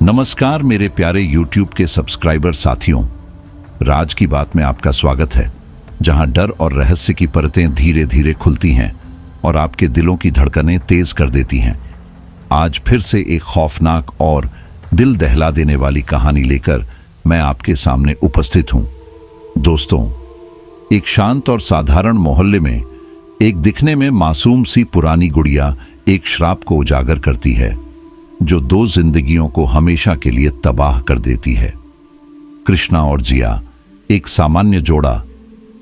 नमस्कार मेरे प्यारे YouTube के सब्सक्राइबर साथियों, राज की बात में आपका स्वागत है, जहां डर और रहस्य की परतें धीरे धीरे खुलती हैं और आपके दिलों की धड़कनें तेज कर देती हैं। आज फिर से एक खौफनाक और दिल दहला देने वाली कहानी लेकर मैं आपके सामने उपस्थित हूं। दोस्तों, एक शांत और साधारण मोहल्ले में एक दिखने में मासूम सी पुरानी गुड़िया एक श्राप को उजागर करती है जो दो जिंदगियों को हमेशा के लिए तबाह कर देती है। कृष्णा और जिया, एक सामान्य जोड़ा,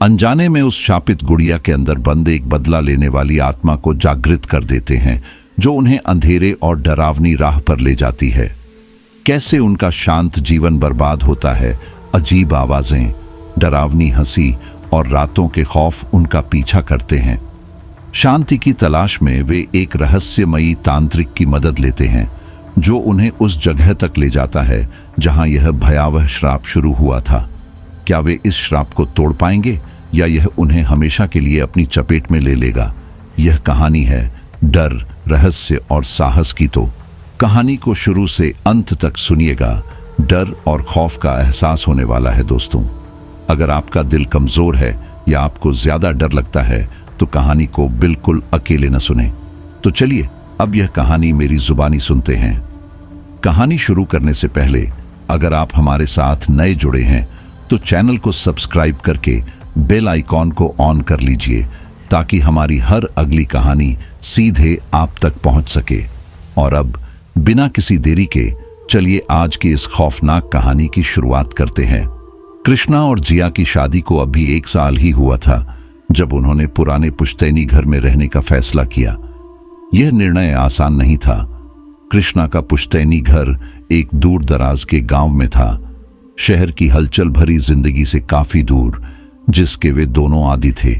अनजाने में उस शापित गुड़िया के अंदर बंद एक बदला लेने वाली आत्मा को जागृत कर देते हैं जो उन्हें अंधेरे और डरावनी राह पर ले जाती है। कैसे उनका शांत जीवन बर्बाद होता है, अजीब आवाजें, डरावनी हंसी और रातों के खौफ उनका पीछा करते हैं। शांति की तलाश में वे एक रहस्यमयी तांत्रिक की मदद लेते हैं जो उन्हें उस जगह तक ले जाता है जहां यह भयावह श्राप शुरू हुआ था। क्या वे इस श्राप को तोड़ पाएंगे या यह उन्हें हमेशा के लिए अपनी चपेट में ले लेगा? यह कहानी है डर, रहस्य और साहस की। तो कहानी को शुरू से अंत तक सुनिएगा। डर और खौफ का एहसास होने वाला है। दोस्तों, अगर आपका दिल कमजोर है या आपको ज्यादा डर लगता है तो कहानी को बिल्कुल अकेले न सुने। तो चलिए अब यह कहानी मेरी जुबानी सुनते हैं। कहानी शुरू करने से पहले अगर आप हमारे साथ नए जुड़े हैं तो चैनल को सब्सक्राइब करके बेल आइकॉन को ऑन कर लीजिए ताकि हमारी हर अगली कहानी सीधे आप तक पहुंच सके। और अब बिना किसी देरी के चलिए आज की इस खौफनाक कहानी की शुरुआत करते हैं। कृष्णा और जिया की शादी को अभी 1 साल ही हुआ था जब उन्होंने पुराने पुश्तैनी घर में रहने का फैसला किया। यह निर्णय आसान नहीं था। कृष्णा का पुश्तैनी घर एक दूर दराज के गांव में था, शहर की हलचल भरी जिंदगी से काफी दूर, जिसके वे दोनों आदी थे।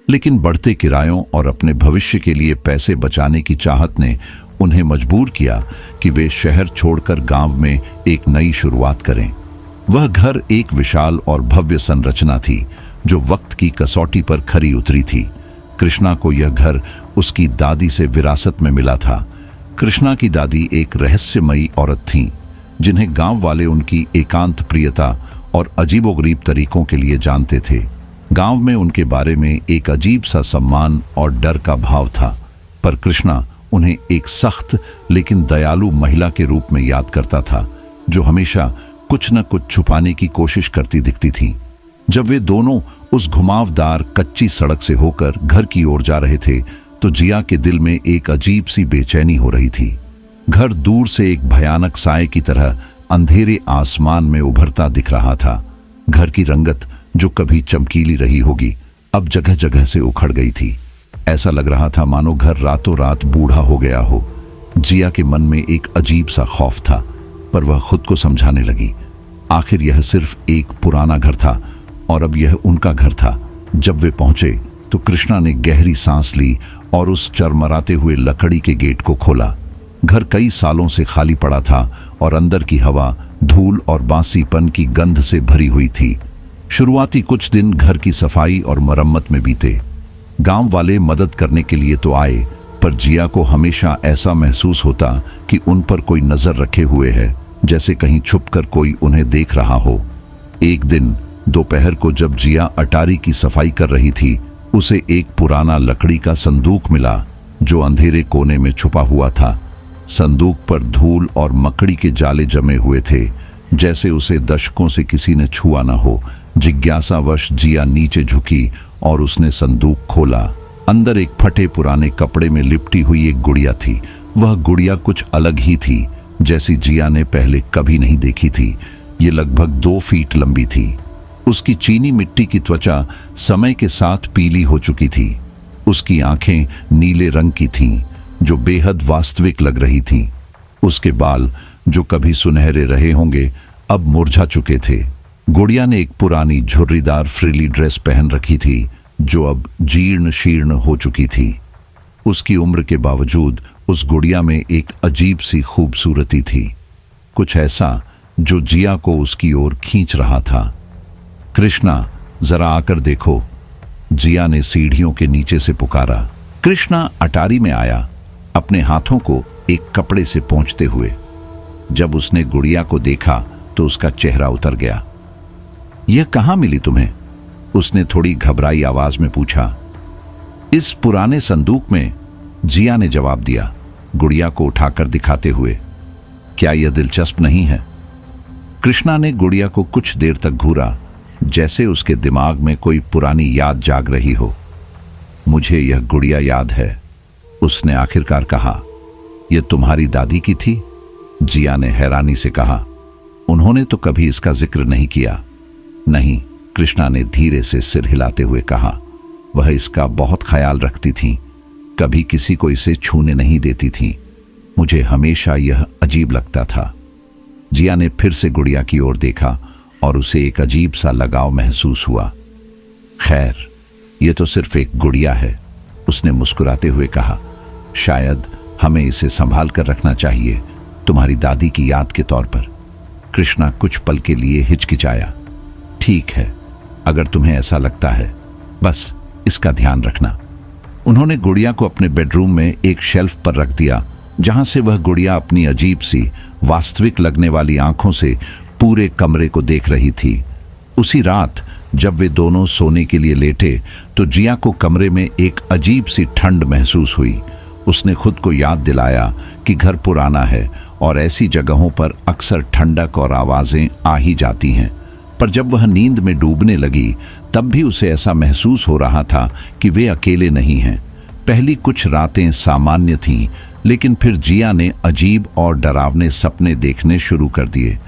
लेकिन बढ़ते किरायों और अपने भविष्य के लिए पैसे बचाने की चाहत ने उन्हें मजबूर किया कि वे शहर छोड़कर गांव में एक नई शुरुआत करें। वह घर एक विशाल और भव्य संरचना थी जो वक्त की कसौटी पर खरी उतरी थी। कृष्णा को यह घर उसकी दादी से विरासत में मिला था। कृष्णा की दादी एक रहस्यमयी औरत थीं, जिन्हें गांव वाले उनकी एकांत प्रियता और अजीबोगरीब तरीकों के लिए जानते थे। गांव में उनके बारे में एक अजीब सा सम्मान और डर का भाव था, पर कृष्णा उन्हें एक सख्त लेकिन दयालु महिला के रूप में याद करता था जो हमेशा कुछ न कुछ छुपाने की कोशिश करती दिखती थी। जब वे दोनों उस घुमावदार कच्ची सड़क से होकर घर की ओर जा रहे थे तो जिया के दिल में एक अजीब सी बेचैनी हो रही थी। घर दूर से एक भयानक साए की तरह अंधेरे आसमान में उभरता दिख रहा था। घर की रंगत जो कभी चमकीली रही होगी अब जगह जगह से उखड़ गई थी। ऐसा लग रहा था मानो घर रातों रात बूढ़ा हो गया हो। जिया के मन में एक अजीब सा खौफ था, पर वह खुद को समझाने लगी, आखिर यह सिर्फ एक पुराना घर था और अब यह उनका घर था। जब वे पहुंचे तो कृष्णा ने गहरी सांस ली और उस चरमराते हुए लकड़ी के गेट को खोला। घर कई सालों से खाली पड़ा था और अंदर की हवा धूल और बासीपन की गंध से भरी हुई थी। शुरुआती कुछ दिन घर की सफाई और मरम्मत में बीते। गांव वाले मदद करने के लिए तो आए, पर जिया को हमेशा ऐसा महसूस होता कि उन पर कोई नजर रखे हुए है, जैसे कहीं छुपकर कोई उन्हें देख रहा हो। एक दिन दोपहर को जब जिया अटारी की सफाई कर रही थी, उसे एक पुराना लकड़ी का संदूक मिला जो अंधेरे कोने में छुपा हुआ था। संदूक पर धूल और मकड़ी के जाले जमे हुए थे, जैसे उसे दशकों से किसी ने छुआ न हो। जिज्ञासावश जिया नीचे झुकी और उसने संदूक खोला। अंदर एक फटे पुराने कपड़े में लिपटी हुई एक गुड़िया थी। वह गुड़िया कुछ अलग ही थी, जैसी जिया ने पहले कभी नहीं देखी थी। ये लगभग 2 फीट लंबी थी। उसकी चीनी मिट्टी की त्वचा समय के साथ पीली हो चुकी थी। उसकी आंखें नीले रंग की थीं, जो बेहद वास्तविक लग रही थीं। उसके बाल, जो कभी सुनहरे रहे होंगे, अब मुरझा चुके थे। गुड़िया ने एक पुरानी झुर्रीदार फ्रिली ड्रेस पहन रखी थी, जो अब जीर्ण शीर्ण हो चुकी थी। उसकी उम्र के बावजूद उस गुड़िया में एक अजीब सी खूबसूरती थी, कुछ ऐसा जो जिया को उसकी ओर खींच रहा था। कृष्णा, जरा आकर देखो, जिया ने सीढ़ियों के नीचे से पुकारा। कृष्णा अटारी में आया, अपने हाथों को एक कपड़े से पोंछते हुए। जब उसने गुड़िया को देखा तो उसका चेहरा उतर गया। यह कहाँ मिली तुम्हें? उसने थोड़ी घबराई आवाज में पूछा। इस पुराने संदूक में, जिया ने जवाब दिया, गुड़िया को उठाकर दिखाते हुए। क्या यह दिलचस्प नहीं है? कृष्णा ने गुड़िया को कुछ देर तक घूरा, जैसे उसके दिमाग में कोई पुरानी याद जाग रही हो। मुझे यह गुड़िया याद है, उसने आखिरकार कहा। यह तुम्हारी दादी की थी? जिया ने हैरानी से कहा। उन्होंने तो कभी इसका जिक्र नहीं किया। नहीं, कृष्णा ने धीरे से सिर हिलाते हुए कहा। वह इसका बहुत ख्याल रखती थीं, कभी किसी को इसे छूने नहीं देती थीं। मुझे हमेशा यह अजीब लगता था। जिया ने फिर से गुड़िया की ओर देखा और उसे एक अजीब सा लगाव महसूस हुआ। खैर, यह तो सिर्फ एक गुड़िया है, उसने मुस्कुराते हुए कहा। शायद हमें इसे संभाल कर रखना चाहिए, तुम्हारी दादी की याद के तौर पर। कृष्णा कुछ पल के लिए हिचकिचाया। ठीक है, अगर तुम्हें ऐसा लगता है, बस इसका ध्यान रखना। उन्होंने गुड़िया को अपने बेडरूम में एक शेल्फ पर रख दिया, जहां से वह गुड़िया अपनी अजीब सी वास्तविक लगने वाली आंखों से पूरे कमरे को देख रही थी। उसी रात जब वे दोनों सोने के लिए लेटे तो जिया को कमरे में एक अजीब सी ठंड महसूस हुई। उसने खुद को याद दिलाया कि घर पुराना है और ऐसी जगहों पर अक्सर ठंडक और आवाजें आ ही जाती हैं। पर जब वह नींद में डूबने लगी तब भी उसे ऐसा महसूस हो रहा था कि वे अकेले नहीं हैं। पहली कुछ रातें सामान्य थीं, लेकिन फिर जिया ने अजीब और डरावने सपने देखने शुरू कर दिए।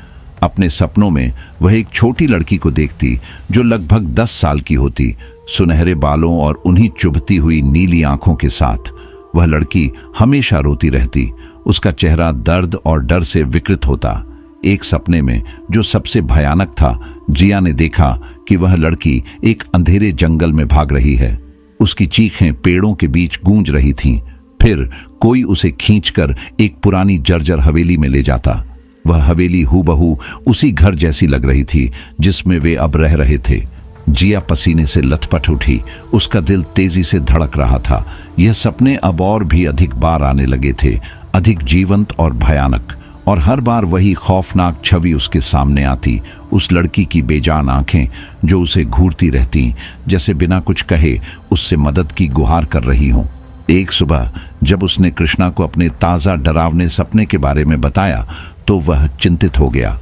अपने सपनों में वह एक छोटी लड़की को देखती जो लगभग 10 साल की होती, सुनहरे बालों और उन्हीं चुभती हुई नीली आंखों के साथ। वह लड़की हमेशा रोती रहती, उसका चेहरा दर्द और डर से विकृत होता। एक सपने में, जो सबसे भयानक था, जिया ने देखा कि वह लड़की एक अंधेरे जंगल में भाग रही है। उसकी चीखें पेड़ों के बीच गूंज रही थीं। फिर कोई उसे खींचकर एक पुरानी जर्जर हवेली में ले जाता। वह हवेली हूबहू उसी घर जैसी लग रही थी जिसमें वे अब रह रहे थे। जिया पसीने से लथपथ उठी, उसका दिल तेजी से धड़क रहा था। यह सपने अब और भी अधिक बार आने लगे थे, अधिक जीवंत और भयानक, और हर बार वही खौफनाक छवि उसके सामने आती। उस लड़की की बेजान आंखें जो उसे घूरती रहती, जैसे बिना कुछ कहे उससे मदद की गुहार कर रही हों। एक सुबह जब उसने कृष्णा को अपने ताज़ा डरावने सपने के बारे में बताया तो वह चिंतित हो गया।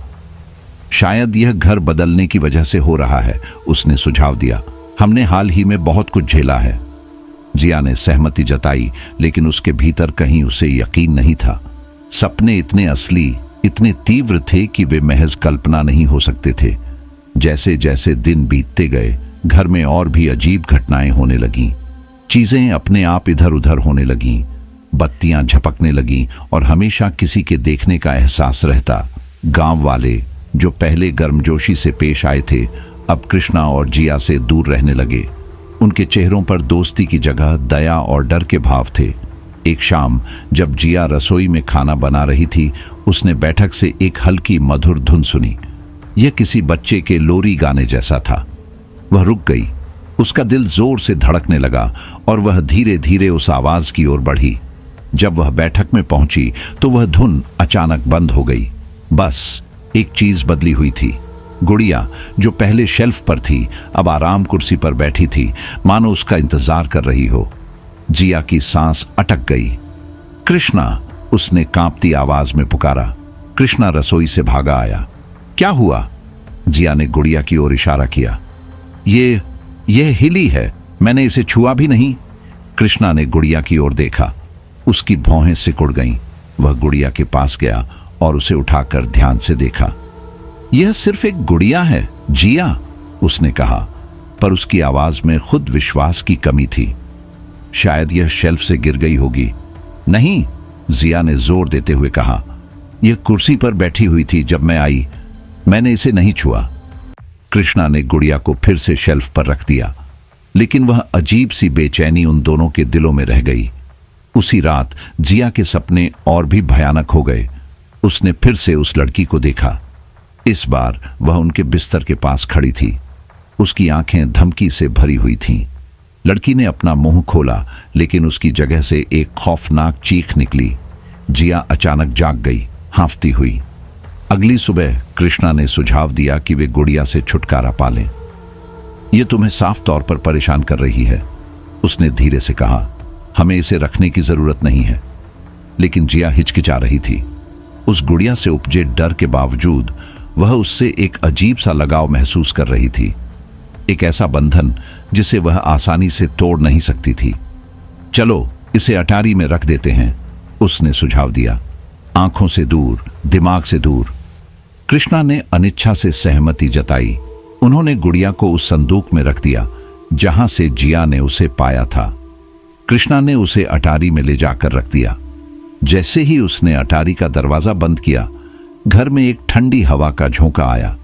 शायद यह घर बदलने की वजह से हो रहा है, उसने सुझाव दिया। हमने हाल ही में बहुत कुछ झेला है। जिया ने सहमति जताई, लेकिन उसके भीतर कहीं उसे यकीन नहीं था। सपने इतने असली, इतने तीव्र थे कि वे महज कल्पना नहीं हो सकते थे। जैसे जैसे दिन बीतते गए, घर में और भी अजीब घटनाएं होने लगीं। चीजें अपने आप इधर उधर होने लगीं, बत्तियां झपकने लगीं और हमेशा किसी के देखने का एहसास रहता। गांव वाले जो पहले गर्मजोशी से पेश आए थे, अब कृष्णा और जिया से दूर रहने लगे। उनके चेहरों पर दोस्ती की जगह दया और डर के भाव थे। एक शाम जब जिया रसोई में खाना बना रही थी, उसने बैठक से एक हल्की मधुर धुन सुनी। यह किसी बच्चे के लोरी गाने जैसा था। वह रुक गई, उसका दिल जोर से धड़कने लगा और वह धीरे धीरे उस आवाज की ओर बढ़ी। जब वह बैठक में पहुंची तो वह धुन अचानक बंद हो गई। बस एक चीज बदली हुई थी। गुड़िया, जो पहले शेल्फ पर थी, अब आराम कुर्सी पर बैठी थी, मानो उसका इंतजार कर रही हो। जिया की सांस अटक गई। कृष्णा, उसने कांपती आवाज में पुकारा। कृष्णा रसोई से भागा आया। क्या हुआ? जिया ने गुड़िया की ओर इशारा किया। ये हिली है, मैंने इसे छुआ भी नहीं। कृष्णा ने गुड़िया की ओर देखा, उसकी भौहें सिकुड़ गईं। वह गुड़िया के पास गया और उसे उठाकर ध्यान से देखा। यह सिर्फ एक गुड़िया है जिया, उसने कहा, पर उसकी आवाज में खुद विश्वास की कमी थी। शायद यह शेल्फ से गिर गई होगी। नहीं, जिया ने जोर देते हुए कहा, यह कुर्सी पर बैठी हुई थी जब मैं आई, मैंने इसे नहीं छुआ। कृष्णा ने गुड़िया को फिर से शेल्फ पर रख दिया, लेकिन वह अजीब सी बेचैनी उन दोनों के दिलों में रह गई। उसी रात जिया के सपने और भी भयानक हो गए। उसने फिर से उस लड़की को देखा। इस बार वह उनके बिस्तर के पास खड़ी थी। उसकी आंखें धमकी से भरी हुई थीं। लड़की ने अपना मुंह खोला, लेकिन उसकी जगह से एक खौफनाक चीख निकली। जिया अचानक जाग गई, हांफती हुई। अगली सुबह कृष्णा ने सुझाव दिया कि वे गुड़िया से छुटकारा पा लें। यह तुम्हें साफ तौर पर परेशान कर रही है, उसने धीरे से कहा। हमें इसे रखने की जरूरत नहीं है। लेकिन जिया हिचकिचा रही थी। उस गुड़िया से उपजे डर के बावजूद वह उससे एक अजीब सा लगाव महसूस कर रही थी, एक ऐसा बंधन जिसे वह आसानी से तोड़ नहीं सकती थी। चलो इसे अटारी में रख देते हैं, उसने सुझाव दिया। आंखों से दूर, दिमाग से दूर। कृष्णा ने अनिच्छा से सहमति जताई। उन्होंने गुड़िया को उस संदूक में रख दिया जहां से जिया ने उसे पाया था। कृष्णा ने उसे अटारी में ले जाकर रख दिया। जैसे ही उसने अटारी का दरवाजा बंद किया, घर में एक ठंडी हवा का झोंका आया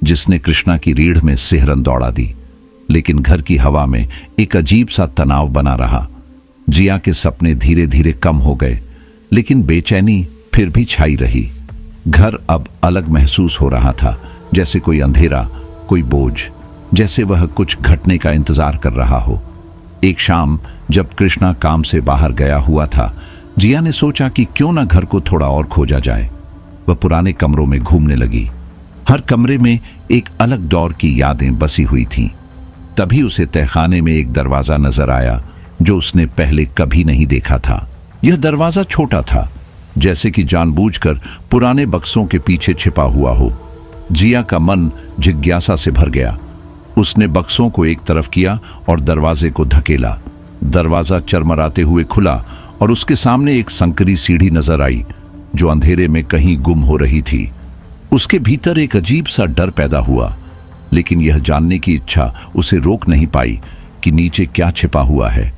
जिसने कृष्णा की रीढ़ में सिहरन दौड़ा दी। लेकिन घर की हवा में एक अजीब सा तनाव बना रहा। जिया के सपने धीरे धीरे कम हो गए, लेकिन बेचैनी फिर भी छाई रही। घर अब अलग महसूस हो रहा था, जैसे कोई अंधेरा, कोई बोझ, जैसे वह कुछ घटने का इंतजार कर रहा हो। एक शाम जब कृष्णा काम से बाहर गया हुआ था, जिया ने सोचा कि क्यों ना घर को थोड़ा और खोजा जाए। वह पुराने कमरों में घूमने लगी। हर कमरे में एक अलग दौर की यादें बसी हुई थीं। तभी उसे तहखाने में एक दरवाजा नजर आया जो उसने पहले कभी नहीं देखा था। यह दरवाजा छोटा था, जैसे कि जानबूझकर पुराने बक्सों के पीछे छिपा हुआ हो। जिया का मन जिज्ञासा से भर गया। उसने बक्सों को एक तरफ किया और दरवाजे को धकेला। दरवाजा चरमराते हुए खुला और उसके सामने एक संकरी सीढ़ी नजर आई जो अंधेरे में कहीं गुम हो रही थी। उसके भीतर एक अजीब सा डर पैदा हुआ, लेकिन यह जानने की इच्छा उसे रोक नहीं पाई कि नीचे क्या छिपा हुआ है।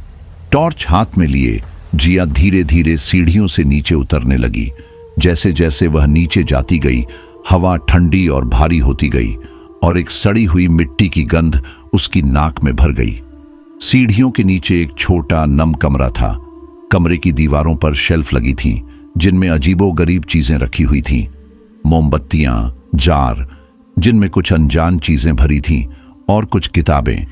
टॉर्च हाथ में लिए जिया धीरे धीरे सीढ़ियों से नीचे उतरने लगी। जैसे जैसे वह नीचे जाती गई, हवा ठंडी और भारी होती गई और एक सड़ी हुई मिट्टी की गंध उसकी नाक में भर गई। सीढ़ियों के नीचे एक छोटा नम कमरा था। कमरे की दीवारों पर शेल्फ लगी थीं, जिनमें अजीबोगरीब चीजें रखी हुई थीं। मोमबत्तियां, जार जिनमें कुछ अनजान चीजें भरी थीं, और कुछ किताबें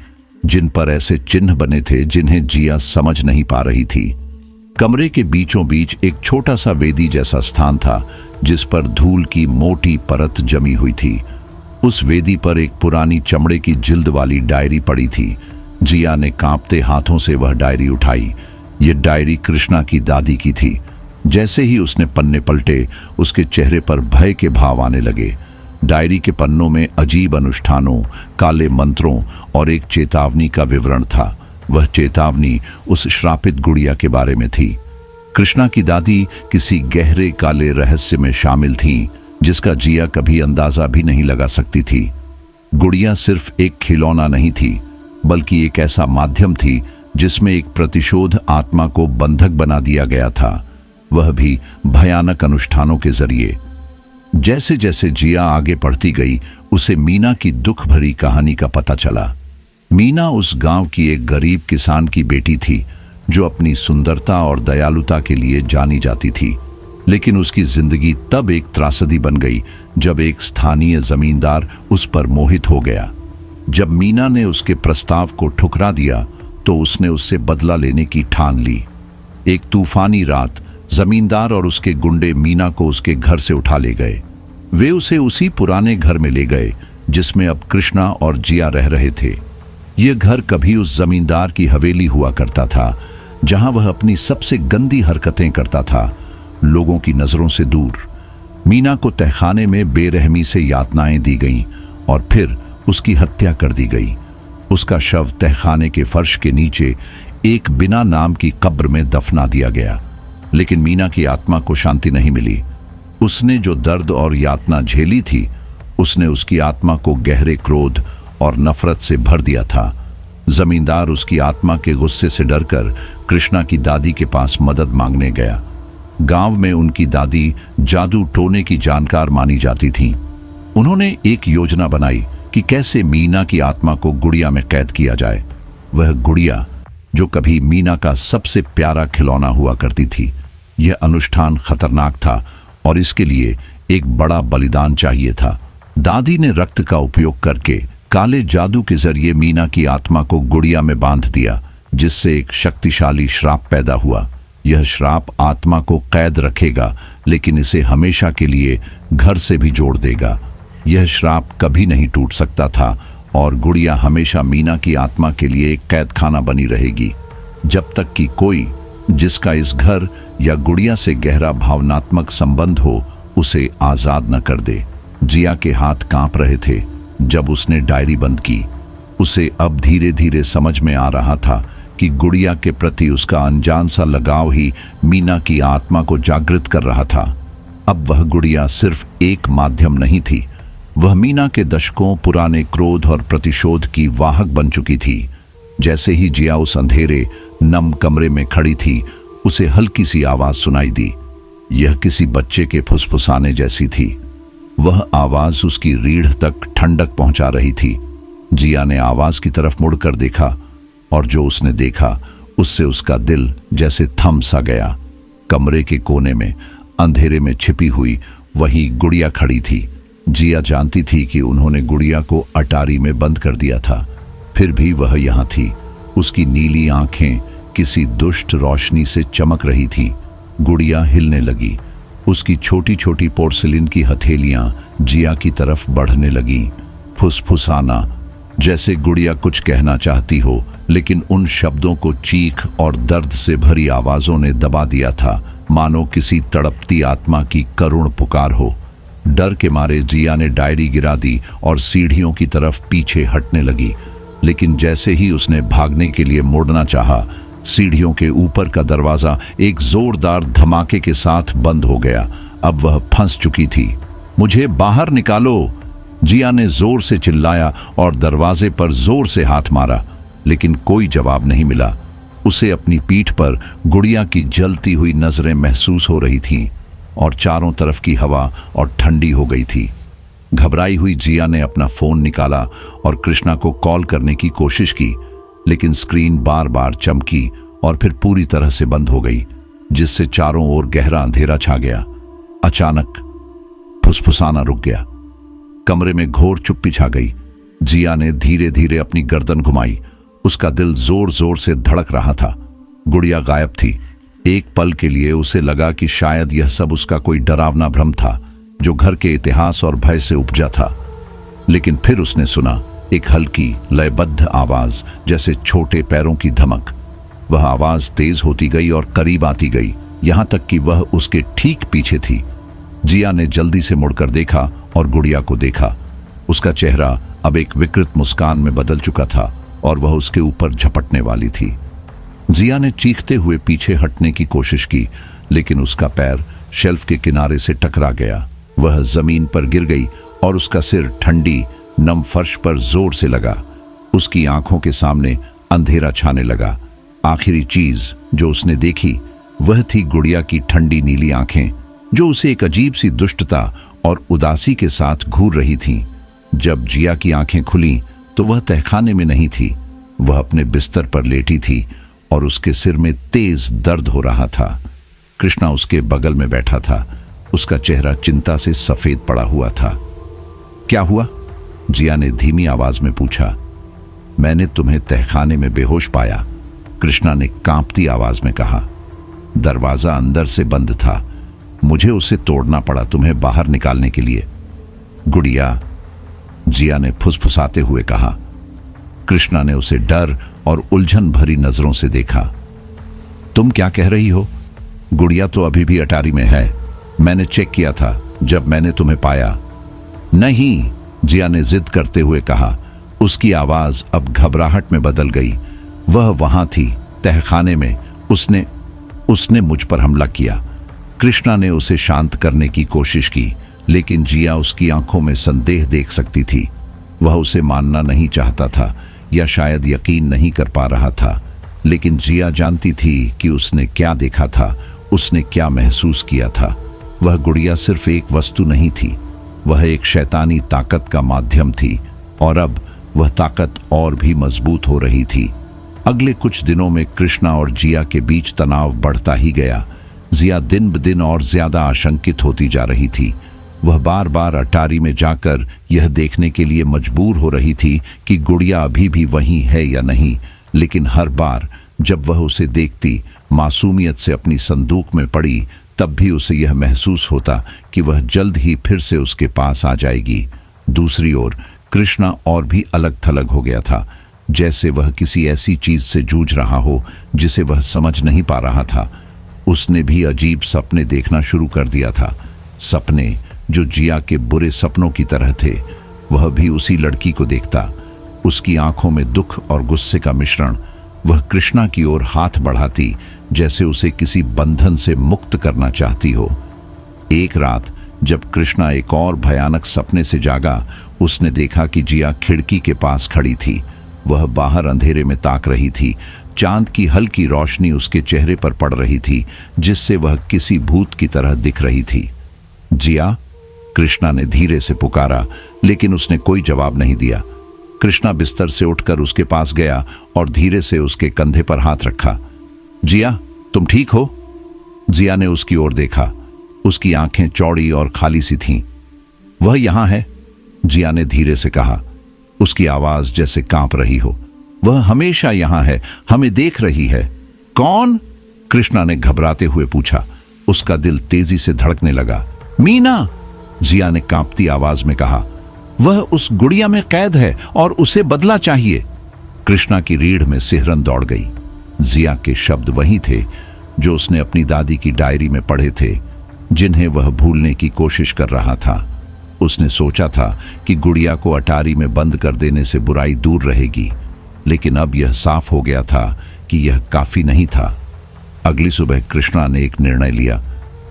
जिन पर ऐसे चिन्ह बने थे जिन्हें जिया समझ नहीं पा रही थी। कमरे के बीचों बीच एक छोटा सा वेदी जैसा स्थान था जिस पर धूल की मोटी परत जमी हुई थी। उस वेदी पर एक पुरानी चमड़े की जिल्द वाली डायरी पड़ी थी। जिया ने कांपते हाथों से वह डायरी उठाई। यह डायरी कृष्णा की दादी की थी। जैसे ही उसने पन्ने पलटे, उसके चेहरे पर भय के भाव आने लगे। डायरी के पन्नों में अजीब अनुष्ठानों, काले मंत्रों और एक चेतावनी का विवरण था। वह चेतावनी उस श्रापित गुड़िया के बारे में थी। कृष्णा की दादी किसी गहरे काले रहस्य में शामिल थीं, जिसका जिया कभी अंदाजा भी नहीं लगा सकती थी। गुड़िया सिर्फ एक खिलौना नहीं थी, बल्कि एक ऐसा माध्यम थी जिसमें एक प्रतिशोध आत्मा को बंधक बना दिया गया था, वह भी भयानक अनुष्ठानों के जरिए। जैसे जैसे जिया आगे बढ़ती गई, उसे मीना की दुख भरी कहानी का पता चला। मीना उस गांव की एक गरीब किसान की बेटी थी जो अपनी सुंदरता और दयालुता के लिए जानी जाती थी। लेकिन उसकी जिंदगी तब एक त्रासदी बन गई जब एक स्थानीय जमींदार उस पर मोहित हो गया। जब मीना ने उसके प्रस्ताव को ठुकरा दिया तो उसने उससे बदला लेने की ठान ली। एक तूफानी रात जमींदार और उसके गुंडे मीना को उसके घर से उठा ले गए। वे उसे उसी पुराने घर में ले गए जिसमें अब कृष्णा और जिया रह रहे थे। यह घर कभी उस जमींदार की हवेली हुआ करता था, जहां वह अपनी सबसे गंदी हरकतें करता था, लोगों की नजरों से दूर। मीना को तहखाने में बेरहमी से यातनाएं दी गईं और फिर उसकी हत्या कर दी गई। उसका शव तहखाने के फर्श के नीचे एक बिना नाम की कब्र में दफना दिया गया। लेकिन मीना की आत्मा को शांति नहीं मिली। उसने जो दर्द और यातना झेली थी, उसने उसकी आत्मा को गहरे क्रोध और नफरत से भर दिया था। जमींदार उसकी आत्मा के गुस्से से डरकर कृष्णा की दादी के पास मदद मांगने गया। गांव में उनकी दादी जादू टोने की जानकार मानी जाती थीं। उन्होंने एक योजना बनाई कि कैसे मीना की आत्मा को गुड़िया में कैद किया जाए। वह गुड़िया जो कभी मीना का सबसे प्यारा खिलौना हुआ करती थी। यह अनुष्ठान खतरनाक था और इसके लिए एक बड़ा बलिदान चाहिए था। दादी ने रक्त का उपयोग करके काले जादू के जरिए मीना की आत्मा को गुड़िया में बांध दिया, जिससे एक शक्तिशाली श्राप पैदा हुआ। यह श्राप आत्मा को कैद रखेगा, लेकिन इसे हमेशा के लिए घर से भी जोड़ देगा। यह श्राप कभी नहीं टूट सकता था और गुड़िया हमेशा मीना की आत्मा के लिए एक कैद खाना बनी रहेगी, जब तक कि कोई जिसका इस घर या गुड़िया से गहरा भावनात्मक संबंध हो उसे आजाद न कर दे। जिया के हाथ कांप रहे थे जब उसने डायरी बंद की। उसे अब धीरे धीरे समझ में आ रहा था कि गुड़िया के प्रति उसका अनजान सा लगाव ही मीना की आत्मा को जागृत कर रहा था। अब वह गुड़िया सिर्फ एक माध्यम नहीं थी, वह मीना के दशकों पुराने क्रोध और प्रतिशोध की वाहक बन चुकी थी। जैसे ही जिया उस अंधेरे नम कमरे में खड़ी थी, उसे हल्की सी आवाज सुनाई दी। यह किसी बच्चे के फुसफुसाने जैसी थी। वह आवाज उसकी रीढ़ तक ठंडक पहुंचा रही थी। जिया ने आवाज की तरफ मुड़कर देखा और जो उसने देखा उससे उसका दिल जैसे थम सा गया। कमरे के कोने में अंधेरे में छिपी हुई वही गुड़िया खड़ी थी। जिया जानती थी कि उन्होंने गुड़िया को अटारी में बंद कर दिया था, फिर भी वह यहाँ थी। उसकी नीली आंखें किसी दुष्ट रोशनी से चमक रही थी। गुड़िया हिलने लगी। उसकी छोटी छोटी पोर्सिलिन की हथेलियां जिया की तरफ बढ़ने लगीं। फुसफुसाना, जैसे गुड़िया कुछ कहना चाहती हो, लेकिन उन शब्दों को चीख और दर्द से भरी आवाजों ने दबा दिया था, मानो किसी तड़पती आत्मा की करुण पुकार हो। डर के मारे जिया ने डायरी गिरा दी और सीढ़ियों की तरफ पीछे हटने लगी, लेकिन जैसे ही उसने भागने के लिए मुड़ना चाहा, सीढ़ियों के ऊपर का दरवाजा एक जोरदार धमाके के साथ बंद हो गया। अब वह फंस चुकी थी। मुझे बाहर निकालो, जिया ने जोर से चिल्लाया और दरवाजे पर जोर से हाथ मारा, लेकिन कोई जवाब नहीं मिला। उसे अपनी पीठ पर गुड़िया की जलती हुई नजरें महसूस हो रही थीं और चारों तरफ की हवा और ठंडी हो गई थी। घबराई हुई जिया ने अपना फोन निकाला और कृष्णा को कॉल करने की कोशिश की, लेकिन स्क्रीन बार बार चमकी और फिर पूरी तरह से बंद हो गई, जिससे चारों ओर गहरा अंधेरा छा गया। अचानक फुसफुसाना रुक गया। कमरे में घोर चुप्पी छा गई। जिया ने धीरे धीरे अपनी गर्दन घुमाई। उसका दिल जोर जोर से धड़क रहा था। गुड़िया गायब थी। एक पल के लिए उसे लगा कि शायद यह सब उसका कोई डरावना भ्रम था जो घर के इतिहास और भय से उपजा था, लेकिन फिर उसने सुना एक हल्की लयबद्ध आवाज, जैसे छोटे पैरों की धमक। वह आवाज तेज होती गई और करीब आती गई, यहां तक कि वह उसके ठीक पीछे थी। जिया ने जल्दी से मुड़कर देखा और गुड़िया को देखा। उसका चेहरा अब एक विकृत मुस्कान में बदल चुका था और वह उसके ऊपर झपटने वाली थी। जिया ने चीखते हुए पीछे हटने की कोशिश की, लेकिन उसका पैर शेल्फ के किनारे से टकरा गया। वह जमीन पर गिर गई और उसका सिर ठंडी नम फर्श पर जोर से लगा। उसकी आंखों के सामने अंधेरा छाने लगा। आखिरी चीज जो उसने देखी वह थी गुड़िया की ठंडी नीली आंखें, जो उसे एक अजीब सी दुष्टता और उदासी के साथ घूर रही थीं। जब जिया की आंखें खुलीं तो वह तहखाने में नहीं थी, वह अपने बिस्तर पर लेटी थी और उसके सिर में तेज दर्द हो रहा था। कृष्णा उसके बगल में बैठा था। उसका चेहरा चिंता से सफेद पड़ा हुआ था। क्या हुआ? जिया ने धीमी आवाज में पूछा। मैंने तुम्हें तहखाने में बेहोश पाया, कृष्णा ने कांपती आवाज में कहा। दरवाजा अंदर से बंद था, मुझे उसे तोड़ना पड़ा तुम्हें बाहर निकालने के लिए। गुड़िया, जिया ने फुसफुसाते हुए कहा। कृष्णा ने उसे डर और उलझन भरी नजरों से देखा। तुम क्या कह रही हो? गुड़िया तो अभी भी अटारी में है, मैंने चेक किया था जब मैंने तुम्हें पाया। नहीं, जिया ने जिद करते हुए कहा। उसकी आवाज अब घबराहट में बदल गई। वह वहां थी, तहखाने में। उसने मुझ पर हमला किया। कृष्णा ने उसे शांत करने की कोशिश की, लेकिन जिया उसकी आंखों में संदेह देख सकती थी। वह उसे मानना नहीं चाहता था या शायद यकीन नहीं कर पा रहा था, लेकिन जिया जानती थी कि उसने क्या देखा था, उसने क्या महसूस किया था। वह गुड़िया सिर्फ एक वस्तु नहीं थी, वह एक शैतानी ताकत का माध्यम थी, और अब वह ताकत और भी मजबूत हो रही थी। अगले कुछ दिनों में कृष्णा और जिया के बीच तनाव बढ़ता ही गया। जिया दिन ब दिन और ज्यादा आशंकित होती जा रही थी। वह बार बार अटारी में जाकर यह देखने के लिए मजबूर हो रही थी कि गुड़िया अभी भी वहीं है या नहीं, लेकिन हर बार जब वह उसे देखती, मासूमियत से अपनी संदूक में पड़ी, तब भी उसे यह महसूस होता कि वह जल्द ही फिर से उसके पास आ जाएगी। दूसरी ओर कृष्णा और भी अलग थलग हो गया था, जैसे वह किसी ऐसी चीज से जूझ रहा हो जिसे वह समझ नहीं पा रहा था। उसने भी अजीब सपने देखना शुरू कर दिया था, सपने जो जिया के बुरे सपनों की तरह थे। वह भी उसी लड़की को देखता, उसकी आंखों में दुख और गुस्से का मिश्रण। वह कृष्णा की ओर हाथ बढ़ाती, जैसे उसे किसी बंधन से मुक्त करना चाहती हो। एक रात जब कृष्णा एक और भयानक सपने से जागा, उसने देखा कि जिया खिड़की के पास खड़ी थी। वह बाहर अंधेरे में ताक रही थी। चांद की हल्की रोशनी उसके चेहरे पर पड़ रही थी, जिससे वह किसी भूत की तरह दिख रही थी। जिया, कृष्णा ने धीरे से पुकारा, लेकिन उसने कोई जवाब नहीं दिया। कृष्णा बिस्तर से उठकर उसके पास गया और धीरे से उसके कंधे पर हाथ रखा। जिया, तुम ठीक हो? जिया ने उसकी ओर देखा। उसकी आंखें चौड़ी और खाली सी थीं। वह यहां है, जिया ने धीरे से कहा, उसकी आवाज जैसे कांप रही हो। वह हमेशा यहां है, हमें देख रही है। कौन? कृष्णा ने घबराते हुए पूछा। उसका दिल तेजी से धड़कने लगा। मीना, जिया ने कांपती आवाज में कहा। वह उस गुड़िया में कैद है और उसे बदला चाहिए। कृष्णा की रीढ़ में सिहरन दौड़ गई। जिया के शब्द वही थे जो उसने अपनी दादी की डायरी में पढ़े थे, जिन्हें वह भूलने की कोशिश कर रहा था। उसने सोचा था कि गुड़िया को अटारी में बंद कर देने से बुराई दूर रहेगी, लेकिन अब यह साफ हो गया था कि यह काफी नहीं था। अगली सुबह कृष्णा ने एक निर्णय लिया।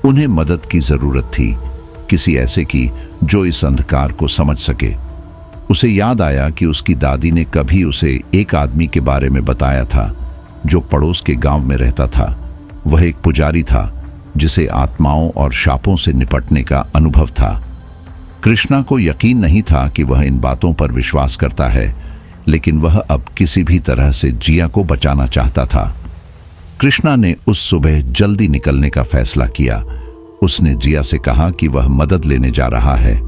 उन्हें मदद की जरूरत थी, किसी ऐसे की जो इस अंधकार को समझ सके। उसे याद आया कि उसकी दादी ने कभी उसे एक आदमी के बारे में बताया था जो पड़ोस के गांव में रहता था। वह एक पुजारी था जिसे आत्माओं और शापों से निपटने का अनुभव था। कृष्णा को यकीन नहीं था कि वह इन बातों पर विश्वास करता है, लेकिन वह अब किसी भी तरह से जिया को बचाना चाहता था। कृष्णा ने उस सुबह जल्दी निकलने का फैसला किया। उसने जिया से कहा कि वह मदद लेने जा रहा है।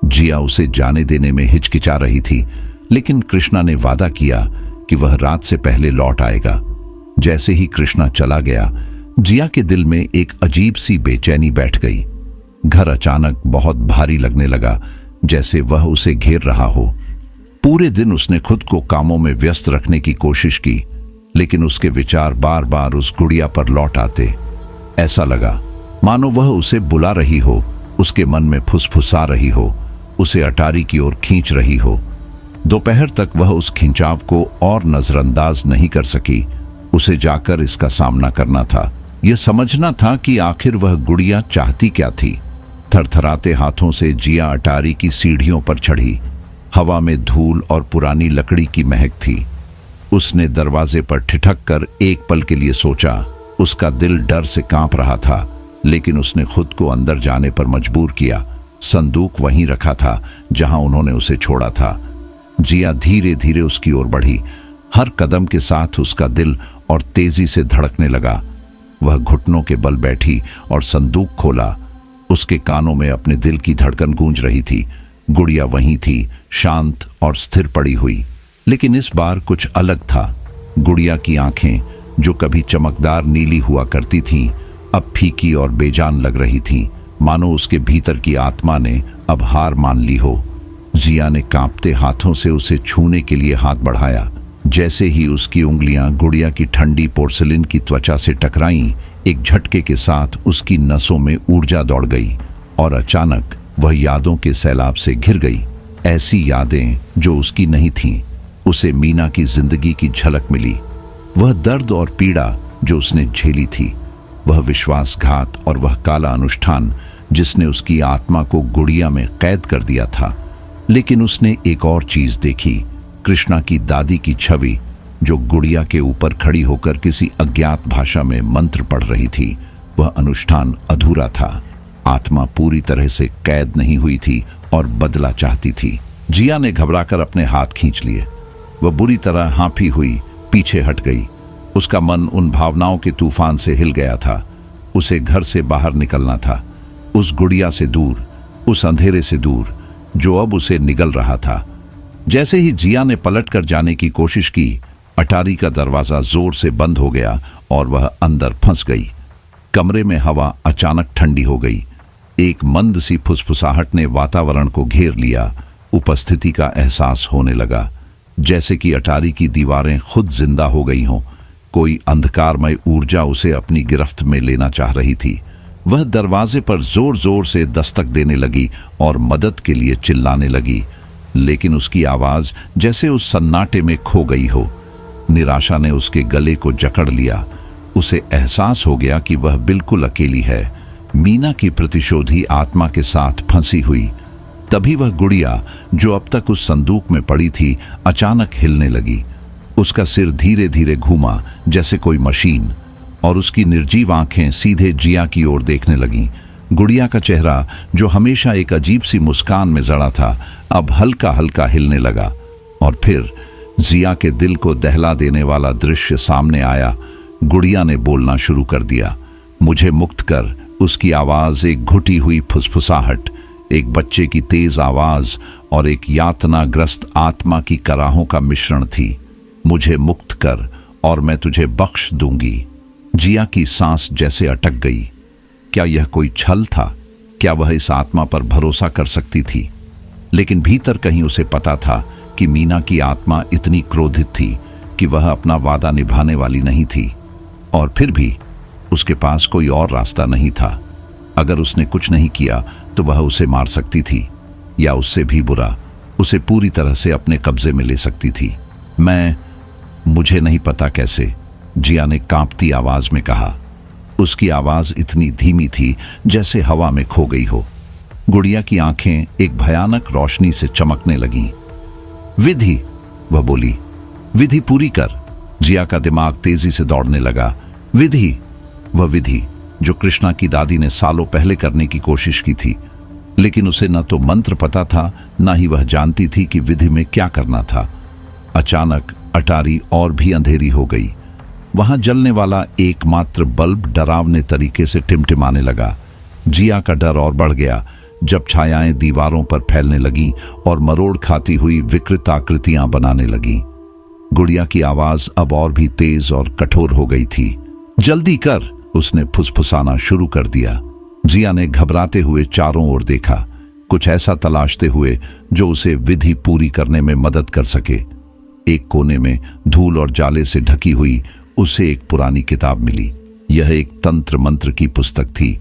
जिया उसे जाने देने में हिचकिचा रही थी, लेकिन कृष्णा ने वादा किया कि वह रात से पहले लौट आएगा। जैसे ही कृष्णा चला गया, जिया के दिल में एक अजीब सी बेचैनी बैठ गई। घर अचानक बहुत भारी लगने लगा, जैसे वह उसे घेर रहा हो। पूरे दिन उसने खुद को कामों में व्यस्त रखने की कोशिश की, लेकिन उसके विचार बार बार उस गुड़िया पर लौट आते। ऐसा लगा मानो वह उसे बुला रही हो, उसके मन में फुसफुसा रही हो, उसे अटारी की ओर खींच रही हो। दोपहर तक वह उस खिंचाव को और नजरअंदाज नहीं कर सकी। उसे जाकर इसका सामना करना था। यह समझना था कि आखिर वह गुड़िया चाहती क्या थी। थरथराते हाथों से जिया अटारी की सीढ़ियों पर चढ़ी। हवा में धूल और पुरानी लकड़ी की महक थी। उसने दरवाजे पर ठिठक कर एक पल के लिए सोचा। उसका दिल डर से कांप रहा था, लेकिन उसने खुद को अंदर जाने पर मजबूर किया। संदूक वहीं रखा था जहां उन्होंने उसे छोड़ा था। जिया धीरे धीरे उसकी ओर बढ़ी। हर कदम के साथ उसका दिल और तेजी से धड़कने लगा। वह घुटनों के बल बैठी और संदूक खोला। उसके कानों में अपने दिल की धड़कन गूंज रही थी। गुड़िया वहीं थी, शांत और स्थिर पड़ी हुई। लेकिन इस बार कुछ अलग था। गुड़िया की आंखें, जो कभी चमकदार नीली हुआ करती थीं, अब फीकी और बेजान लग रही थीं, मानो उसके भीतर की आत्मा ने अब हार मान ली हो। जिया ने कांपते हाथों से उसे छूने के लिए हाथ बढ़ाया। जैसे ही उसकी उंगलियां गुड़िया की ठंडी पोर्सिलिन की त्वचा से टकराईं, एक झटके के साथ उसकी नसों में ऊर्जा दौड़ गई और अचानक वह यादों के सैलाब से घिर गई। ऐसी यादें जो उसकी नहीं थीं। उसे मीना की जिंदगी की झलक मिली। वह दर्द और पीड़ा जो उसने झेली थी, वह विश्वासघात और वह काला अनुष्ठान जिसने उसकी आत्मा को गुड़िया में कैद कर दिया था। लेकिन उसने एक और चीज देखी, कृष्णा की दादी की छवि, जो गुड़िया के ऊपर खड़ी होकर किसी अज्ञात भाषा में मंत्र पढ़ रही थी। वह अनुष्ठान अधूरा था। आत्मा पूरी तरह से कैद नहीं हुई थी और बदला चाहती थी। जिया ने घबराकर अपने हाथ खींच लिए। वह बुरी तरह हाँफी हुई पीछे हट गई। उसका मन उन भावनाओं के तूफान से हिल गया था। उसे घर से बाहर निकलना था, उस गुड़िया से दूर, उस अंधेरे से दूर जो अब उसे निगल रहा था। जैसे ही जिया ने पलटकर जाने की कोशिश की, अटारी का दरवाजा जोर से बंद हो गया और वह अंदर फंस गई। कमरे में हवा अचानक ठंडी हो गई। एक मंद सी फुसफुसाहट ने वातावरण को घेर लिया। उपस्थिति का एहसास होने लगा, जैसे कि अटारी की दीवारें खुद जिंदा हो गई हों। कोई अंधकारमय ऊर्जा उसे अपनी गिरफ्त में लेना चाह रही थी। वह दरवाजे पर जोर जोर से दस्तक देने लगी और मदद के लिए चिल्लाने लगी, लेकिन उसकी आवाज जैसे उस सन्नाटे में खो गई हो। निराशा ने उसके गले को जकड़ लिया। उसे एहसास हो गया कि वह बिल्कुल अकेली है, मीना की प्रतिशोधी आत्मा के साथ फंसी हुई। तभी वह गुड़िया, जो अब तक उस संदूक में पड़ी थी, अचानक हिलने लगी। उसका सिर धीरे धीरे घूमा जैसे कोई मशीन, और उसकी निर्जीव आंखें सीधे जिया की ओर देखने लगीं। गुड़िया का चेहरा, जो हमेशा एक अजीब सी मुस्कान में जड़ा था, अब हल्का हल्का हिलने लगा। और फिर जिया के दिल को दहला देने वाला दृश्य सामने आया। गुड़िया ने बोलना शुरू कर दिया, मुझे मुक्त कर। उसकी आवाज एक घुटी हुई फुसफुसाहट, एक बच्चे की तेज आवाज और एक यातनाग्रस्त आत्मा की कराहों का मिश्रण थी। मुझे मुक्त कर और मैं तुझे बख्श दूंगी। जिया की सांस जैसे अटक गई। क्या यह कोई छल था? क्या वह इस आत्मा पर भरोसा कर सकती थी? लेकिन भीतर कहीं उसे पता था कि मीना की आत्मा इतनी क्रोधित थी कि वह अपना वादा निभाने वाली नहीं थी। और फिर भी उसके पास कोई और रास्ता नहीं था। अगर उसने कुछ नहीं किया तो वह उसे मार सकती थी, या उससे भी बुरा, उसे पूरी तरह से अपने कब्जे में ले सकती थी। मुझे नहीं पता कैसे, जिया ने कांपती आवाज में कहा। उसकी आवाज इतनी धीमी थी जैसे हवा में खो गई हो। गुड़िया की आंखें एक भयानक रोशनी से चमकने लगीं। विधि, वह बोली, विधि पूरी कर। जिया का दिमाग तेजी से दौड़ने लगा। विधि, वह विधि जो कृष्णा की दादी ने सालों पहले करने की कोशिश की थी, लेकिन उसे न तो मंत्र पता था, न ही वह जानती थी कि विधि में क्या करना था। अचानक अटारी और भी अंधेरी हो गई। वहां जलने वाला एकमात्र बल्ब डरावने तरीके से टिमटिमाने लगा। जिया का डर और बढ़ गया जब छायाएं दीवारों पर फैलने लगीं और मरोड़ खाती हुई विकृत आकृतियां बनाने लगीं। गुड़िया की आवाज अब और भी तेज और कठोर हो गई थी। जल्दी कर, उसने फुसफुसाना शुरू कर दिया। जिया ने घबराते हुए चारों ओर देखा, कुछ ऐसा तलाशते हुए जो उसे विधि पूरी करने में मदद कर सके। एक कोने में धूल और जाले से ढकी हुई उसे एक पुरानी किताब मिली। यह एक तंत्र मंत्र की पुस्तक थी,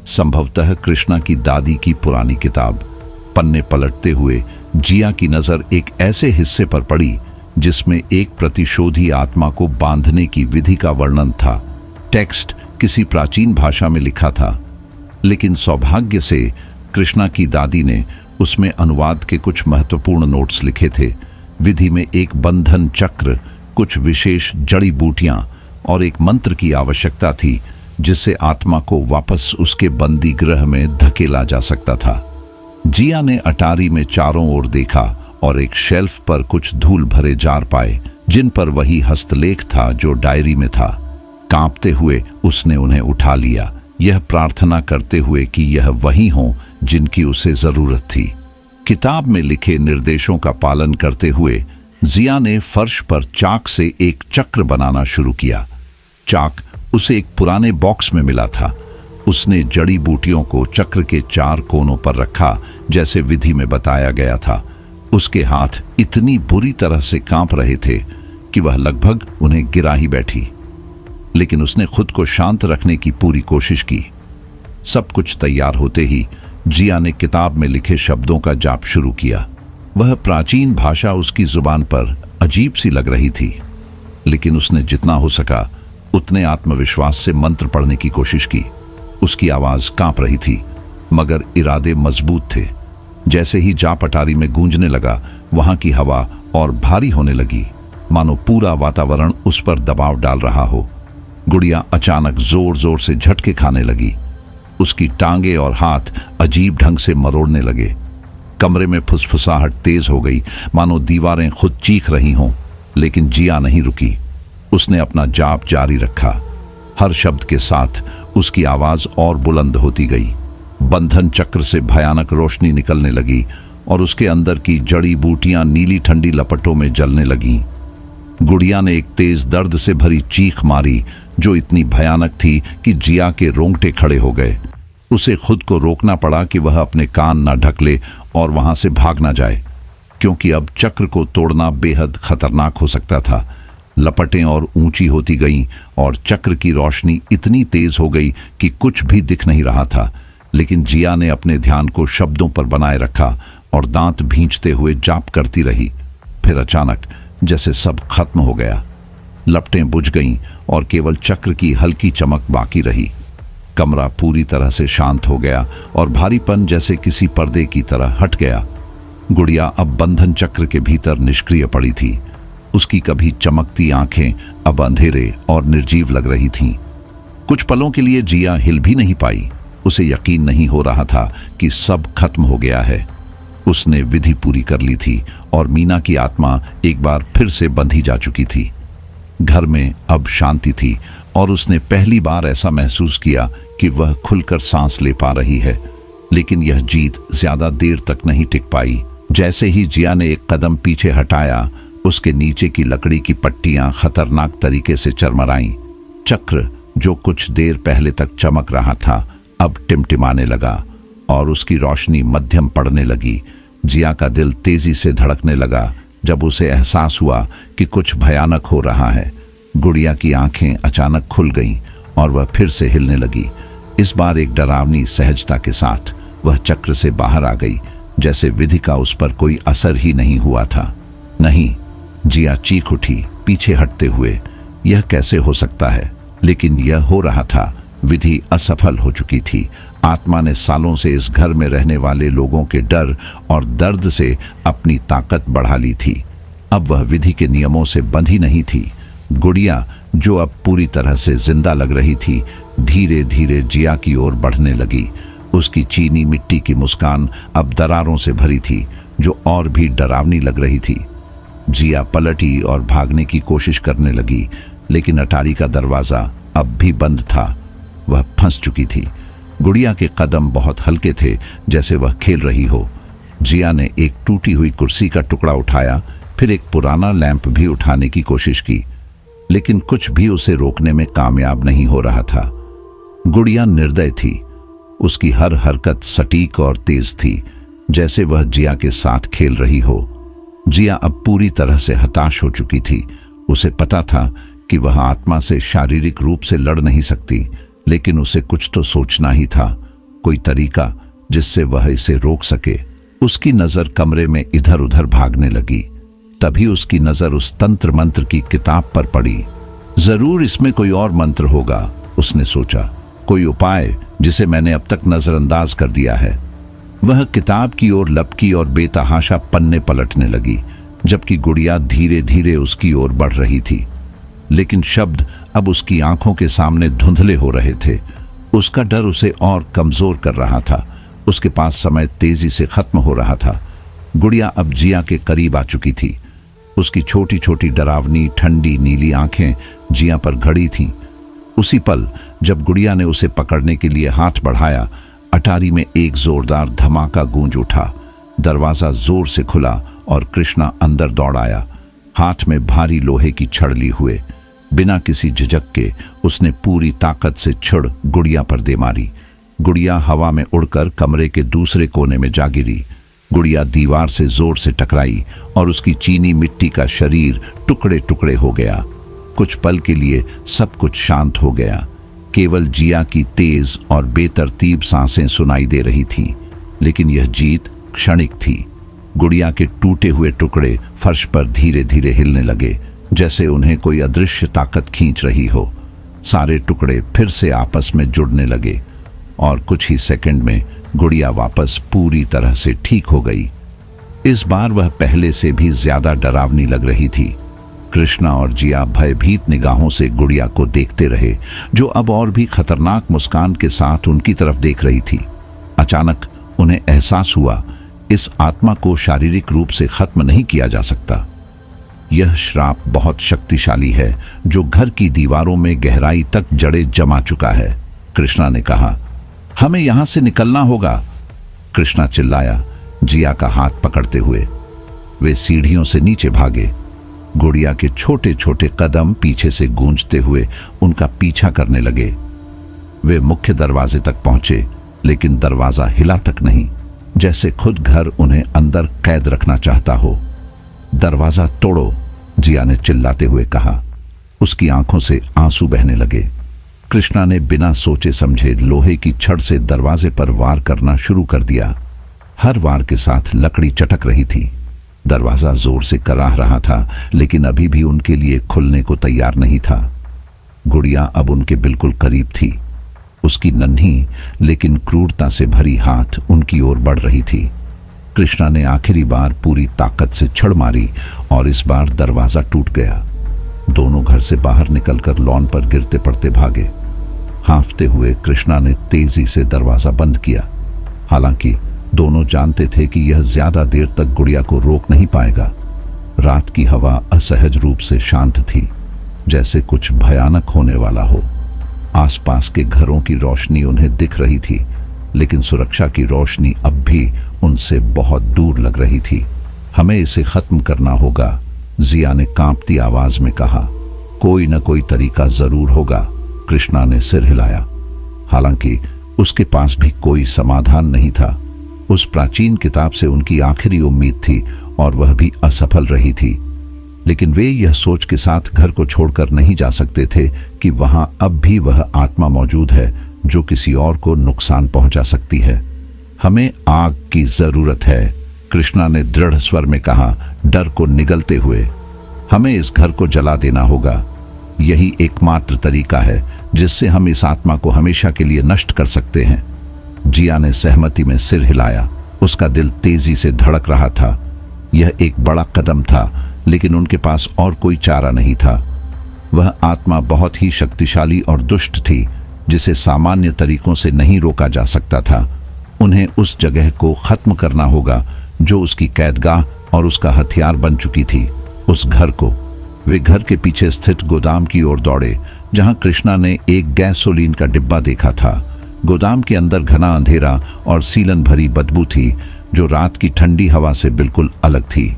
संभवतः कृष्णा की दादी की पुरानी किताब। पन्ने पलटते हुए जिया की नजर एक ऐसे हिस्से पर पड़ी जिसमें एक प्रतिशोधी आत्मा को बांधने की विधि का वर्णन था। टेक्स्ट किसी प्राचीन भाषा में लिखा था, लेकिन सौभाग्य से कृष्णा की दादी ने उसमें अनुवाद के कुछ महत्वपूर्ण नोट्स लिखे थे। विधि में एक बंधन चक्र, कुछ विशेष जड़ी बूटियां और एक मंत्र की आवश्यकता थी जिससे आत्मा को वापस उसके बंदी गृह में धकेला जा सकता था। जिया ने अटारी में चारों ओर देखा और एक शेल्फ पर कुछ धूल भरे जार पाए जिन पर वही हस्तलेख था जो डायरी में था। कांपते हुए उसने उन्हें उठा लिया, यह प्रार्थना करते हुए कि यह वही हों जिनकी उसे जरूरत थी। किताब में लिखे निर्देशों का पालन करते हुए जिया ने फर्श पर चाक से एक चक्र बनाना शुरू किया। चाक उसे एक पुराने बॉक्स में मिला था। उसने जड़ी बूटियों को चक्र के चार कोनों पर रखा जैसे विधि में बताया गया था। उसके हाथ इतनी बुरी तरह से कांप रहे थे कि वह लगभग उन्हें गिरा ही बैठी, लेकिन उसने खुद को शांत रखने की पूरी कोशिश की। सब कुछ तैयार होते ही जिया ने किताब में लिखे शब्दों का जाप शुरू किया। वह प्राचीन भाषा उसकी जुबान पर अजीब सी लग रही थी, लेकिन उसने जितना हो सका उतने आत्मविश्वास से मंत्र पढ़ने की कोशिश की। उसकी आवाज कांप रही थी, मगर इरादे मजबूत थे। जैसे ही जाप अटारी में गूंजने लगा, वहां की हवा और भारी होने लगी, मानो पूरा वातावरण उस पर दबाव डाल रहा हो। गुड़िया अचानक जोर जोर से झटके खाने लगी। उसकी टांगे और हाथ अजीब ढंग से मरोड़ने लगे। कमरे में फुसफुसाहट तेज हो गई, मानो दीवारें खुद चीख रही हों, लेकिन जिया नहीं रुकी। उसने अपना जाप जारी रखा। हर शब्द के साथ उसकी आवाज और बुलंद होती गई। बंधन चक्र से भयानक रोशनी निकलने लगी और उसके अंदर की जड़ी बूटियां नीली ठंडी लपटों में जलने लगीं। गुड़िया ने एक तेज दर्द से भरी चीख मारी जो इतनी भयानक थी कि जिया के रोंगटे खड़े हो गए। उसे खुद को रोकना पड़ा कि वह अपने कान न ढक ले और वहां से भाग ना जाए, क्योंकि अब चक्र को तोड़ना बेहद खतरनाक हो सकता था। लपटें और ऊंची होती गईं और चक्र की रोशनी इतनी तेज हो गई कि कुछ भी दिख नहीं रहा था। लेकिन जिया ने अपने ध्यान को शब्दों पर बनाए रखा और दांत भींचते हुए जाप करती रही। फिर अचानक जैसे सब खत्म हो गया। लपटें बुझ गईं और केवल चक्र की हल्की चमक बाकी रही। कमरा पूरी तरह से शांत हो गया और भारीपन जैसे किसी पर्दे की तरह हट गया। गुड़िया अब बंधन चक्र के भीतर निष्क्रिय पड़ी थी। उसकी कभी चमकती आंखें अब अंधेरे और निर्जीव लग रही थीं। कुछ पलों के लिए जिया हिल भी नहीं पाई। उसे यकीन नहीं हो रहा था कि सब खत्म हो गया है। उसने विधि पूरी कर ली थी और मीना की आत्मा एक बार फिर से बंधी जा चुकी थी। घर में अब शांति थी और उसने पहली बार ऐसा महसूस किया कि वह खुलकर सांस ले पा रही है। लेकिन यह जीत ज्यादा देर तक नहीं टिक पाई। जैसे ही जिया ने एक कदम पीछे हटाया, उसके नीचे की लकड़ी की पट्टियां खतरनाक तरीके से चरमराईं। चक्र जो कुछ देर पहले तक चमक रहा था अब टिमटिमाने लगा और उसकी रोशनी मध्यम पड़ने लगी। जिया का दिल तेजी से धड़कने लगा जब उसे एहसास हुआ कि कुछ भयानक हो रहा है। गुड़िया की आंखें अचानक खुल गईं और वह फिर से हिलने लगी। इस बार एक डरावनी सहजता के साथ वह चक्र से बाहर आ गई, जैसे विधि का उस पर कोई असर ही नहीं हुआ था। नहीं, जिया चीख उठी पीछे हटते हुए। यह कैसे हो सकता है? लेकिन यह हो रहा था। विधि असफल हो चुकी थी। आत्मा ने सालों से इस घर में रहने वाले लोगों के डर और दर्द से अपनी ताकत बढ़ा ली थी। अब वह विधि के नियमों से बंधी नहीं थी। गुड़िया, जो अब पूरी तरह से जिंदा लग रही थी, धीरे धीरे जिया की ओर बढ़ने लगी। उसकी चीनी मिट्टी की मुस्कान अब दरारों से भरी थी, जो और भी डरावनी लग रही थी। जिया पलटी और भागने की कोशिश करने लगी, लेकिन अटारी का दरवाजा अब भी बंद था। वह फंस चुकी थी। गुड़िया के कदम बहुत हल्के थे, जैसे वह खेल रही हो। जिया ने एक टूटी हुई कुर्सी का टुकड़ा उठाया, फिर एक पुराना लैंप भी उठाने की कोशिश की, लेकिन कुछ भी उसे रोकने में कामयाब नहीं हो रहा था। गुड़िया निर्दय थी। उसकी हर हरकत सटीक और तेज थी, जैसे वह जिया के साथ खेल रही हो। जिया अब पूरी तरह से हताश हो चुकी थी। उसे पता था कि वह आत्मा से शारीरिक रूप से लड़ नहीं सकती, लेकिन उसे कुछ तो सोचना ही था, कोई तरीका जिससे वह इसे रोक सके। उसकी नजर कमरे में इधर उधर भागने लगी। तभी उसकी नजर उस तंत्र मंत्र की किताब पर पड़ी। जरूर इसमें कोई और मंत्र होगा, उसने सोचा, कोई उपाय जिसे मैंने अब तक नजरअंदाज कर दिया है। वह किताब की ओर लपकी और बेतहाशा पन्ने पलटने लगी, जबकि गुड़िया धीरे धीरे उसकी ओर बढ़ रही थी। लेकिन शब्द अब उसकी आंखों के सामने धुंधले हो रहे थे। उसका डर उसे और कमजोर कर रहा था। उसके पास समय तेजी से खत्म हो रहा था। गुड़िया अब जिया के करीब आ चुकी थी। उसकी छोटी छोटी डरावनी ठंडी नीली आंखें जिया पर गड़ी थीं। उसी पल जब गुड़िया ने उसे पकड़ने के लिए हाथ बढ़ाया, अटारी में एक जोरदार धमाका गूंज उठा। दरवाजा जोर से खुला और कृष्णा अंदर दौड़ आया, हाथ में भारी लोहे की छड़ ली हुए। बिना किसी झिझक के उसने पूरी ताकत से छड़ गुड़िया पर दे मारी। गुड़िया हवा में उड़कर कमरे के दूसरे कोने में जा गिरी। गुड़िया दीवार से जोर से टकराई और उसकी चीनी मिट्टी का शरीर टुकड़े टुकड़े हो गया। कुछ पल के लिए सब कुछ शांत हो गया। केवल जिया की तेज और बेतरतीब सांसें सुनाई दे रही थीं, लेकिन यह जीत क्षणिक थी। गुड़िया के टूटे हुए टुकड़े फर्श पर धीरे धीरे हिलने लगे, जैसे उन्हें कोई अदृश्य ताकत खींच रही हो। सारे टुकड़े फिर से आपस में जुड़ने लगे और कुछ ही सेकंड में गुड़िया वापस पूरी तरह से ठीक हो गई। इस बार वह पहले से भी ज्यादा डरावनी लग रही थी। कृष्णा और जिया भयभीत निगाहों से गुड़िया को देखते रहे, जो अब और भी खतरनाक मुस्कान के साथ उनकी तरफ देख रही थी। अचानक उन्हें एहसास हुआ, इस आत्मा को शारीरिक रूप से खत्म नहीं किया जा सकता। यह श्राप बहुत शक्तिशाली है, जो घर की दीवारों में गहराई तक जड़ें जमा चुका है। कृष्णा ने कहा, हमें यहां से निकलना होगा। कृष्णा चिल्लाया, जिया का हाथ पकड़ते हुए। वे सीढ़ियों से नीचे भागे। गुड़िया के छोटे छोटे कदम पीछे से गूंजते हुए उनका पीछा करने लगे। वे मुख्य दरवाजे तक पहुंचे, लेकिन दरवाजा हिला तक नहीं, जैसे खुद घर उन्हें अंदर कैद रखना चाहता हो। दरवाजा तोड़ो, जिया ने चिल्लाते हुए कहा। उसकी आंखों से आंसू बहने लगे। कृष्णा ने बिना सोचे समझे लोहे की छड़ से दरवाजे पर वार करना शुरू कर दिया। हर वार के साथ लकड़ी चटक रही थी। दरवाजा जोर से कराह रहा था, लेकिन अभी भी उनके लिए खुलने को तैयार नहीं था। गुड़िया अब उनके बिल्कुल करीब थी। उसकी नन्ही लेकिन क्रूरता से भरी हाथ उनकी ओर बढ़ रही थी। कृष्णा ने आखिरी बार पूरी ताकत से छड़ मारी और इस बार दरवाजा टूट गया। दोनों घर से बाहर निकलकर लॉन पर गिरते पड़ते भागे। हांफते हुए कृष्णा ने तेजी से दरवाजा बंद किया। हालांकि दोनों जानते थे कि यह ज्यादा देर तक गुड़िया को रोक नहीं पाएगा। रात की हवा असहज रूप से शांत थी, जैसे कुछ भयानक होने वाला हो। आसपास के घरों की रोशनी उन्हें दिख रही थी, लेकिन सुरक्षा की रोशनी अब भी उनसे बहुत दूर लग रही थी। हमें इसे खत्म करना होगा, जिया ने कांपती आवाज में कहा। कोई न कोई तरीका जरूर होगा, कृष्णा ने सिर हिलाया। हालांकि उसके पास भी कोई समाधान नहीं था। उस प्राचीन किताब से उनकी आखिरी उम्मीद थी और वह भी असफल रही थी। लेकिन वे यह सोच के साथ घर को छोड़कर नहीं जा सकते थे कि वहां अब भी वह आत्मा मौजूद है जो किसी और को नुकसान पहुंचा सकती है। हमें आग की जरूरत है, कृष्णा ने दृढ़ स्वर में कहा, डर को निगलते हुए। हमें इस घर को जला देना होगा। यही एकमात्र तरीका है जिससे हम इस आत्मा को हमेशा के लिए नष्ट कर सकते हैं। जिया ने सहमति में सिर हिलाया। उसका दिल तेजी से धड़क रहा था। यह एक बड़ा कदम था, लेकिन उनके पास और कोई चारा नहीं था। वह आत्मा बहुत ही शक्तिशाली और दुष्ट थी, जिसे सामान्य तरीकों से नहीं रोका जा सकता था। उन्हें उस जगह को खत्म करना होगा जो उसकी कैदगाह और उसका हथियार बन चुकी थी, उस घर को। वे घर के पीछे स्थित गोदाम की ओर दौड़े, जहां कृष्णा ने एक गैसोलीन का डिब्बा देखा था। गोदाम के अंदर घना अंधेरा और सीलन भरी बदबू थी, जो रात की ठंडी हवा से बिल्कुल अलग थी।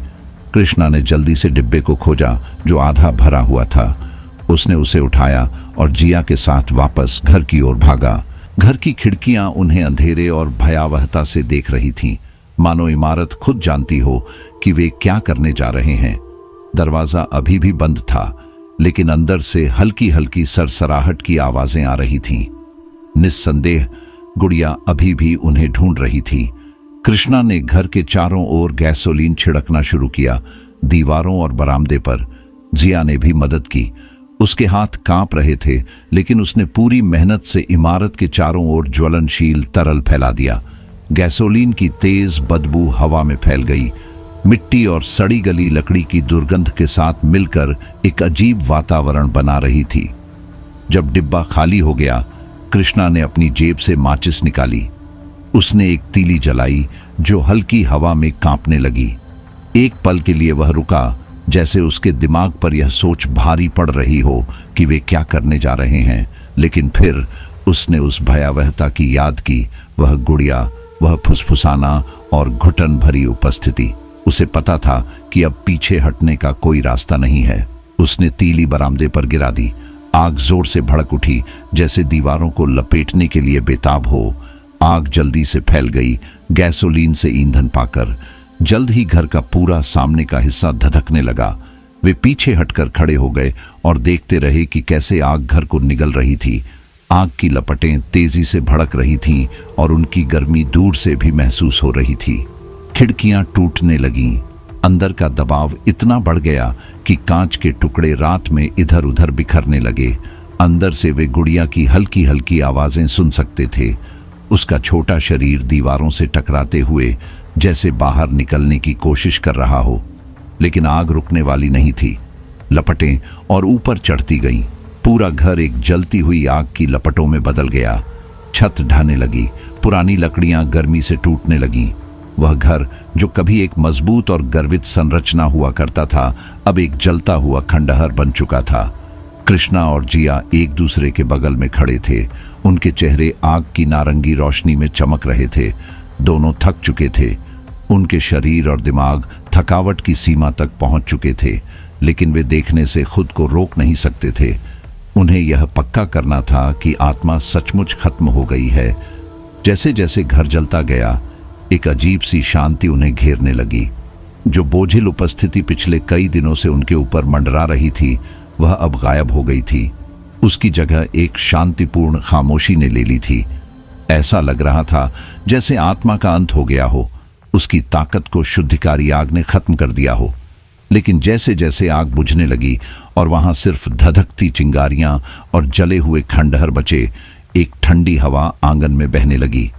कृष्णा ने जल्दी से डिब्बे को खोजा, जो आधा भरा हुआ था। उसने उसे उठाया और जिया के साथ वापस घर की ओर भागा। घर की खिड़कियां उन्हें अंधेरे और भयावहता से देख रही थीं, मानो इमारत खुद जानती हो कि वे क्या करने जा रहे हैं। दरवाजा अभी भी बंद था, लेकिन अंदर से हल्की हल्की सरसराहट की आवाजें आ रही थीं। निस्संदेह गुड़िया अभी भी उन्हें ढूंढ रही थी। कृष्णा ने घर के चारों ओर गैसोलीन छिड़कना शुरू किया, दीवारों और बरामदे पर। जिया ने भी मदद की। उसके हाथ कांप रहे थे, लेकिन उसने पूरी मेहनत से इमारत के चारों ओर ज्वलनशील तरल फैला दिया। गैसोलीन की तेज बदबू हवा में फैल गई। मिट्टी और सड़ी गली लकड़ी की दुर्गंध के साथ मिलकर एक अजीब वातावरण बना रही थी। जब डिब्बा खाली हो गया, कृष्णा ने अपनी जेब से माचिस निकाली। उसने एक तीली जलाई, जो हल्की हवा में कांपने लगी। एक पल के लिए वह रुका, जैसे उसके दिमाग पर यह सोच भारी पड़ रही हो कि वे क्या करने जा रहे हैं। लेकिन फिर उसने उस भयावहता की याद की, वह गुड़िया, वह फुसफुसाना और घुटन भरी उपस्थिति। उसे पता था कि अब पीछे हटने का कोई रास्ता नहीं है। उसने तीली बरामदे पर गिरा दी। आग जोर से भड़क उठी, जैसे दीवारों को लपेटने के लिए बेताब हो। आग जल्दी से फैल गई, गैसोलीन से ईंधन पाकर। जल्द ही घर का पूरा सामने का हिस्सा धधकने लगा। वे पीछे हटकर खड़े हो गए और देखते रहे कि कैसे आग घर को निगल रही थी। आग की लपटें तेजी से भड़क रही थीं और उनकी गर्मी दूर से भी महसूस हो रही थी। खिड़कियां टूटने लगीं। अंदर का दबाव इतना बढ़ गया कि कांच के टुकड़े रात में इधर उधर बिखरने लगे। अंदर से वे गुड़िया की हल्की हल्की आवाजें सुन सकते थे। उसका छोटा शरीर दीवारों से टकराते हुए जैसे बाहर निकलने की कोशिश कर रहा हो, लेकिन आग रुकने वाली नहीं थी। लपटें और ऊपर चढ़ती गईं। पूरा घर एक जलती हुई आग की लपटों में बदल गया। छत ढहने लगी, पुरानी लकड़ियां गर्मी से टूटने लगीं। वह घर, जो कभी एक मजबूत और गर्वित संरचना हुआ करता था, अब एक जलता हुआ खंडहर बन चुका था। कृष्णा और जिया एक दूसरे के बगल में खड़े थे। उनके चेहरे आग की नारंगी रोशनी में चमक रहे थे। दोनों थक चुके थे। उनके शरीर और दिमाग थकावट की सीमा तक पहुंच चुके थे। लेकिन वे देखने से खुद को रोक नहीं सकते थे। उन्हें यह पक्का करना था कि आत्मा सचमुच खत्म हो गई है। जैसे जैसे घर जलता गया, एक अजीब सी शांति उन्हें घेरने लगी। जो बोझिल उपस्थिति पिछले कई दिनों से उनके ऊपर मंडरा रही थी, वह अब गायब हो गई थी। उसकी जगह एक शांतिपूर्ण खामोशी ने ले ली थी। ऐसा लग रहा था जैसे आत्मा का अंत हो गया हो, उसकी ताकत को शुद्धिकारी आग ने खत्म कर दिया हो। लेकिन जैसे जैसे आग बुझने लगी और वहां सिर्फ धधकती चिंगारियां और जले हुए खंडहर बचे, एक ठंडी हवा आंगन में बहने लगी।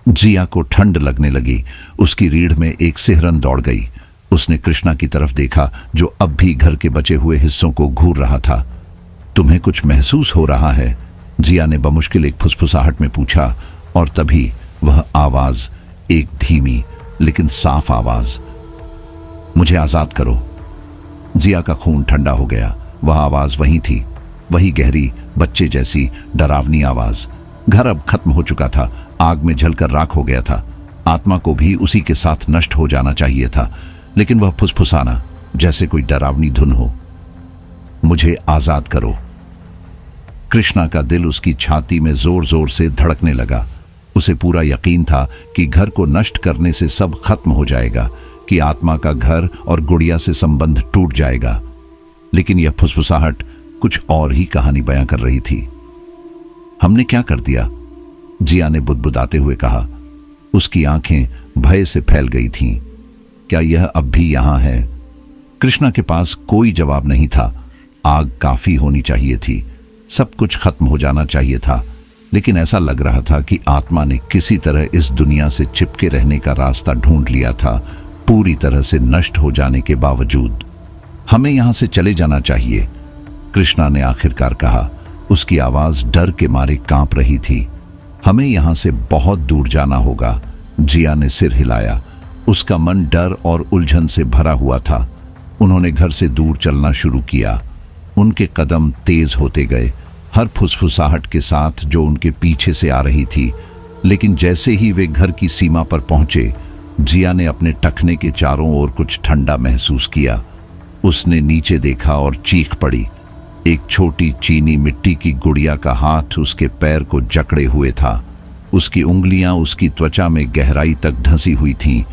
जिया को ठंड लगने लगी। उसकी रीढ़ में एक सिहरन दौड़ गई। उसने कृष्णा की तरफ देखा, जो अब भी घर के बचे हुए हिस्सों को घूर रहा था। तुम्हें कुछ महसूस हो रहा है? जिया ने बमुश्किल एक फुसफुसाहट में पूछा, और तभी वह आवाज, एक धीमी लेकिन साफ आवाज, मुझे आजाद करो। जिया का खून ठंडा हो गया। वह आवाज वही थी, वही गहरी, बच्चे जैसी डरावनी आवाज। घर अब खत्म हो चुका था, आग में जलकर राख हो गया था। आत्मा को भी उसी के साथ नष्ट हो जाना चाहिए था, लेकिन वह फुसफुसाना जैसे कोई डरावनी धुन हो, मुझे आजाद करो। कृष्णा का दिल उसकी छाती में जोर जोर से धड़कने लगा। उसे पूरा यकीन था कि घर को नष्ट करने से सब खत्म हो जाएगा, कि आत्मा का घर और गुड़िया से संबंध टूट जाएगा। लेकिन यह फुसफुसाहट कुछ और ही कहानी बयां कर रही थी। हमने क्या कर दिया? जिया ने बुदबुदाते हुए कहा। उसकी आंखें भय से फैल गई थीं। क्या यह अब भी यहां है? कृष्णा के पास कोई जवाब नहीं था। आग काफी होनी चाहिए थी, सब कुछ खत्म हो जाना चाहिए था, लेकिन ऐसा लग रहा था कि आत्मा ने किसी तरह इस दुनिया से चिपके रहने का रास्ता ढूंढ लिया था, पूरी तरह से नष्ट हो जाने के बावजूद। हमें यहां से चले जाना चाहिए, कृष्णा ने आखिरकार कहा। उसकी आवाज डर के मारे कांप रही थी। हमें यहां से बहुत दूर जाना होगा। जिया ने सिर हिलाया। उसका मन डर और उलझन से भरा हुआ था। उन्होंने घर से दूर चलना शुरू किया। उनके कदम तेज होते गए, हर फुसफुसाहट के साथ जो उनके पीछे से आ रही थी। लेकिन जैसे ही वे घर की सीमा पर पहुंचे, जिया ने अपने टखने के चारों ओर कुछ ठंडा महसूस किया। उसने नीचे देखा और चीख पड़ी। एक छोटी चीनी मिट्टी की गुड़िया का हाथ उसके पैर को जकड़े हुए था। उसकी उंगलियां उसकी त्वचा में गहराई तक ढंसी हुई थीं,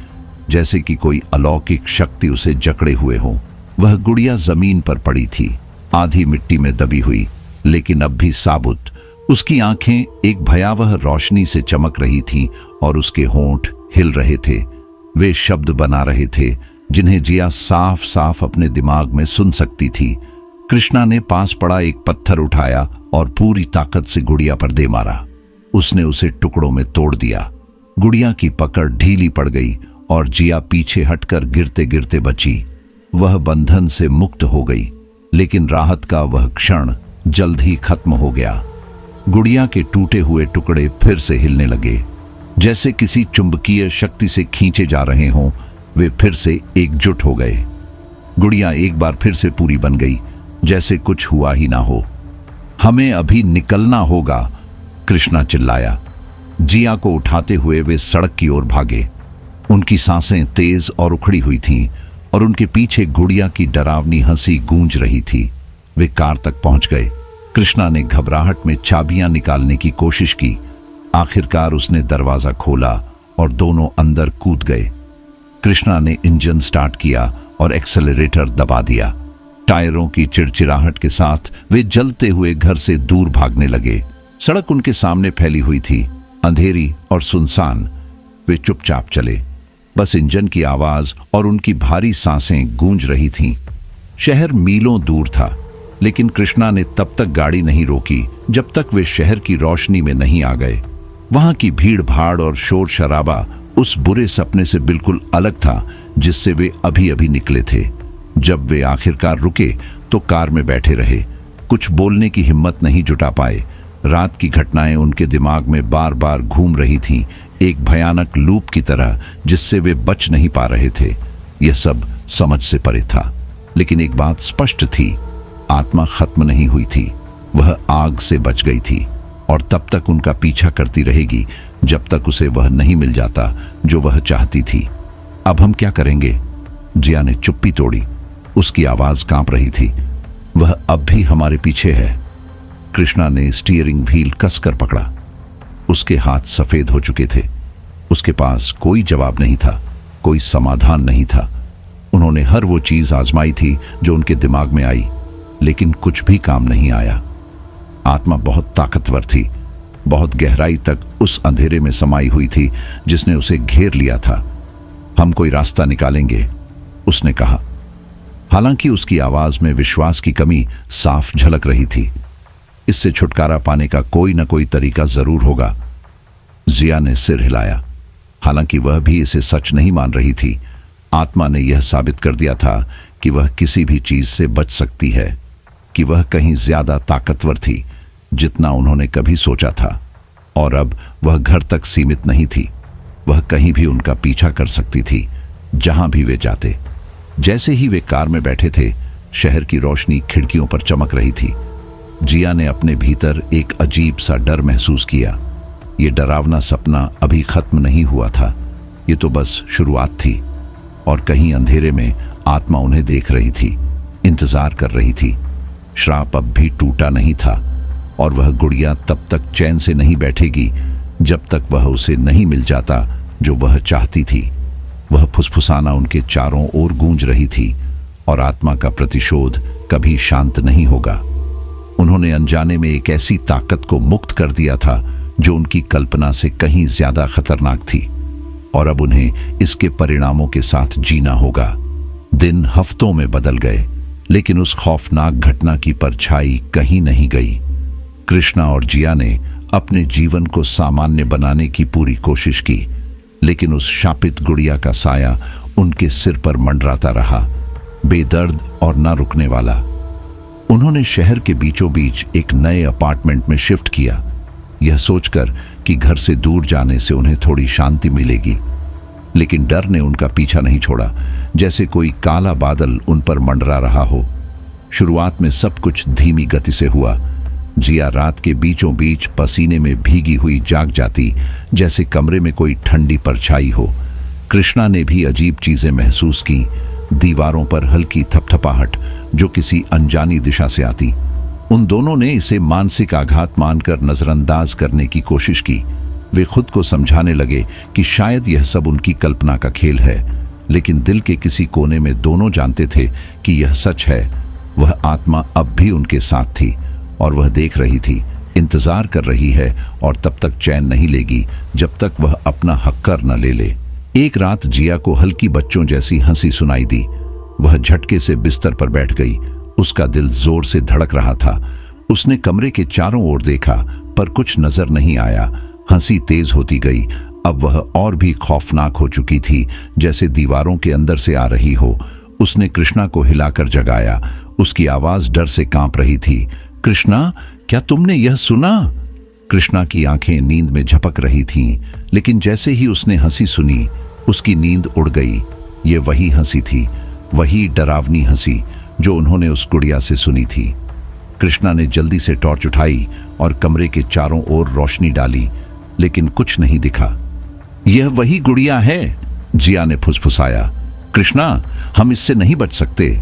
जैसे कि कोई अलौकिक शक्ति उसे जकड़े हुए हो। वह गुड़िया जमीन पर पड़ी थी, आधी मिट्टी में दबी हुई, लेकिन अब भी साबुत। उसकी आंखें एक भयावह रोशनी से चमक रही थीं और उसके होंठ हिल रहे थे। वे शब्द बना रहे थे जिन्हें जिया साफ साफ अपने दिमाग में सुन सकती थी। कृष्णा ने पास पड़ा एक पत्थर उठाया और पूरी ताकत से गुड़िया पर दे मारा। उसने उसे टुकड़ों में तोड़ दिया। गुड़िया की पकड़ ढीली पड़ गई और जिया पीछे हटकर गिरते गिरते बची। वह बंधन से मुक्त हो गई, लेकिन राहत का वह क्षण जल्द ही खत्म हो गया। गुड़िया के टूटे हुए टुकड़े फिर से हिलने लगे, जैसे किसी चुंबकीय शक्ति से खींचे जा रहे हों। वे फिर से एकजुट हो गए। गुड़िया एक बार फिर से पूरी बन गई, जैसे कुछ हुआ ही ना हो। हमें अभी निकलना होगा, कृष्णा चिल्लाया। जिया को उठाते हुए वे सड़क की ओर भागे। उनकी सांसें तेज और उखड़ी हुई थीं और उनके पीछे गुड़िया की डरावनी हंसी गूंज रही थी। वे कार तक पहुंच गए। कृष्णा ने घबराहट में चाबियां निकालने की कोशिश की। आखिरकार उसने दरवाजा खोला और दोनों अंदर कूद गए। कृष्णा ने इंजन स्टार्ट किया और एक्सेलरेटर दबा दिया। टायरों की चिड़चिड़ाहट के साथ वे जलते हुए घर से दूर भागने लगे। सड़क उनके सामने फैली हुई थी, अंधेरी और सुनसान। वे चुपचाप चले, बस इंजन की आवाज और उनकी भारी सांसें गूंज रही थीं। शहर मीलों दूर था, लेकिन कृष्णा ने तब तक गाड़ी नहीं रोकी जब तक वे शहर की रोशनी में नहीं आ गए। वहां की भीड़ भाड़ और शोर शराबा उस बुरे सपने से बिल्कुल अलग था जिससे वे अभी अभी निकले थे। जब वे आखिरकार रुके तो कार में बैठे रहे। कुछ बोलने की हिम्मत नहीं जुटा पाए। रात की घटनाएं उनके दिमाग में बार बार घूम रही थीं, एक भयानक लूप की तरह जिससे वे बच नहीं पा रहे थे। यह सब समझ से परे था, लेकिन एक बात स्पष्ट थी, आत्मा खत्म नहीं हुई थी। वह आग से बच गई थी और तब तक उनका पीछा करती रहेगी जब तक उसे वह नहीं मिल जाता जो वह चाहती थी। अब हम क्या करेंगे? जिया ने चुप्पी तोड़ी। उसकी आवाज कांप रही थी। वह अब भी हमारे पीछे है। कृष्णा ने स्टीयरिंग व्हील कसकर पकड़ा। उसके हाथ सफेद हो चुके थे। उसके पास कोई जवाब नहीं था, कोई समाधान नहीं था। उन्होंने हर वो चीज आजमाई थी जो उनके दिमाग में आई, लेकिन कुछ भी काम नहीं आया। आत्मा बहुत ताकतवर थी, बहुत गहराई तक उस अंधेरे में समाई हुई थी जिसने उसे घेर लिया था। हम कोई रास्ता निकालेंगे, उसने कहा। हालांकि उसकी आवाज में विश्वास की कमी साफ झलक रही थी। इससे छुटकारा पाने का कोई न कोई तरीका जरूर होगा। जिया ने सिर हिलाया। हालांकि वह भी इसे सच नहीं मान रही थी। आत्मा ने यह साबित कर दिया था कि वह किसी भी चीज से बच सकती है, कि वह कहीं ज्यादा ताकतवर थी जितना उन्होंने कभी सोचा था। और अब वह घर तक सीमित नहीं थी, वह कहीं भी उनका पीछा कर सकती थी, जहां भी वे जाते। जैसे ही वे कार में बैठे थे, शहर की रोशनी खिड़कियों पर चमक रही थी। जिया ने अपने भीतर एक अजीब सा डर महसूस किया। ये डरावना सपना अभी खत्म नहीं हुआ था, ये तो बस शुरुआत थी। और कहीं अंधेरे में आत्मा उन्हें देख रही थी, इंतजार कर रही थी। श्राप अब भी टूटा नहीं था, और वह गुड़िया तब तक चैन से नहीं बैठेगी जब तक वह उसे नहीं मिल जाता जो वह चाहती थी। वह फुसफुसाना उनके चारों ओर गूंज रही थी, और आत्मा का प्रतिशोध कभी शांत नहीं होगा। उन्होंने अनजाने में एक ऐसी ताकत को मुक्त कर दिया था जो उनकी कल्पना से कहीं ज्यादा खतरनाक थी, और अब उन्हें इसके परिणामों के साथ जीना होगा। दिन हफ्तों में बदल गए, लेकिन उस खौफनाक घटना की परछाई कहीं नहीं गई। कृष्णा और जिया ने अपने जीवन को सामान्य बनाने की पूरी कोशिश की, लेकिन उस शापित गुड़िया का साया उनके सिर पर मंडराता रहा, बेदर्द और न रुकने वाला। उन्होंने शहर के बीचों बीच एक नए अपार्टमेंट में शिफ्ट किया, यह सोचकर कि घर से दूर जाने से उन्हें थोड़ी शांति मिलेगी। लेकिन डर ने उनका पीछा नहीं छोड़ा, जैसे कोई काला बादल उन पर मंडरा रहा हो। शुरुआत में सब कुछ धीमी गति से हुआ। जिया रात के बीचों बीच पसीने में भीगी हुई जाग जाती, जैसे कमरे में कोई ठंडी परछाई हो। कृष्णा ने भी अजीब चीजें महसूस की, दीवारों पर हल्की थपथपाहट जो किसी अनजानी दिशा से आती। उन दोनों ने इसे मानसिक आघात मानकर नजरअंदाज करने की कोशिश की। वे खुद को समझाने लगे कि शायद यह सब उनकी कल्पना का खेल है, लेकिन दिल के किसी कोने में दोनों जानते थे कि यह सच है। वह आत्मा अब भी उनके साथ थी, और वह देख रही थी, इंतजार कर रही है, और तब तक चैन नहीं लेगी जब तक वह अपना हक्कर न ले ले। एक रात जिया को हल्की बच्चों जैसी हंसी सुनाई दी। वह झटके से बिस्तर पर बैठ गई। उसका दिल जोर से धड़क रहा था। उसने कमरे के चारों ओर देखा, पर कुछ नजर नहीं आया। हंसी तेज होती गई। अब वह और भी खौफनाक हो चुकी थी, जैसे दीवारों के अंदर से आ रही हो। उसने कृष्णा को हिलाकर जगाया। उसकी आवाज डर से कांप रही थी। कृष्णा, क्या तुमने यह सुना? कृष्णा की आंखें नींद में झपक रही थीं, लेकिन जैसे ही उसने हंसी सुनी, उसकी नींद उड़ गई। ये वही हंसी थी, वही डरावनी हंसी जो उन्होंने उस गुड़िया से सुनी थी। कृष्णा ने जल्दी से टॉर्च उठाई और कमरे के चारों ओर रोशनी डाली, लेकिन कुछ नहीं दिखा। यह वही गुड़िया है, जिया ने फुसफुसाया। कृष्णा, हम इससे नहीं बच सकते।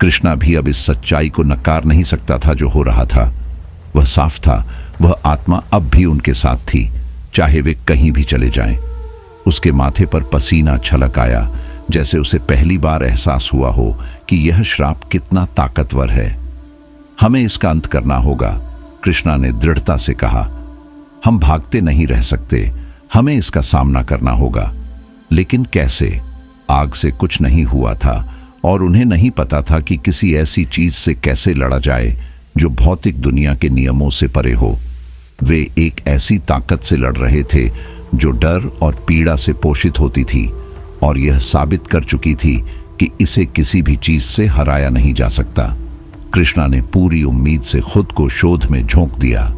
कृष्णा भी अब इस सच्चाई को नकार नहीं सकता था जो हो रहा था। वह साफ था, वह आत्मा अब भी उनके साथ थी, चाहे वे कहीं भी चले जाएं। उसके माथे पर पसीना छलक आया, जैसे उसे पहली बार एहसास हुआ हो कि यह श्राप कितना ताकतवर है। हमें इसका अंत करना होगा, कृष्णा ने दृढ़ता से कहा। हम भागते नहीं रह सकते, हमें इसका सामना करना होगा। लेकिन कैसे? आग से कुछ नहीं हुआ था, और उन्हें नहीं पता था कि किसी ऐसी चीज से कैसे लड़ा जाए जो भौतिक दुनिया के नियमों से परे हो। वे एक ऐसी ताकत से लड़ रहे थे जो डर और पीड़ा से पोषित होती थी, और यह साबित कर चुकी थी कि इसे किसी भी चीज से हराया नहीं जा सकता। कृष्णा ने पूरी उम्मीद से खुद को शोध में झोंक दिया।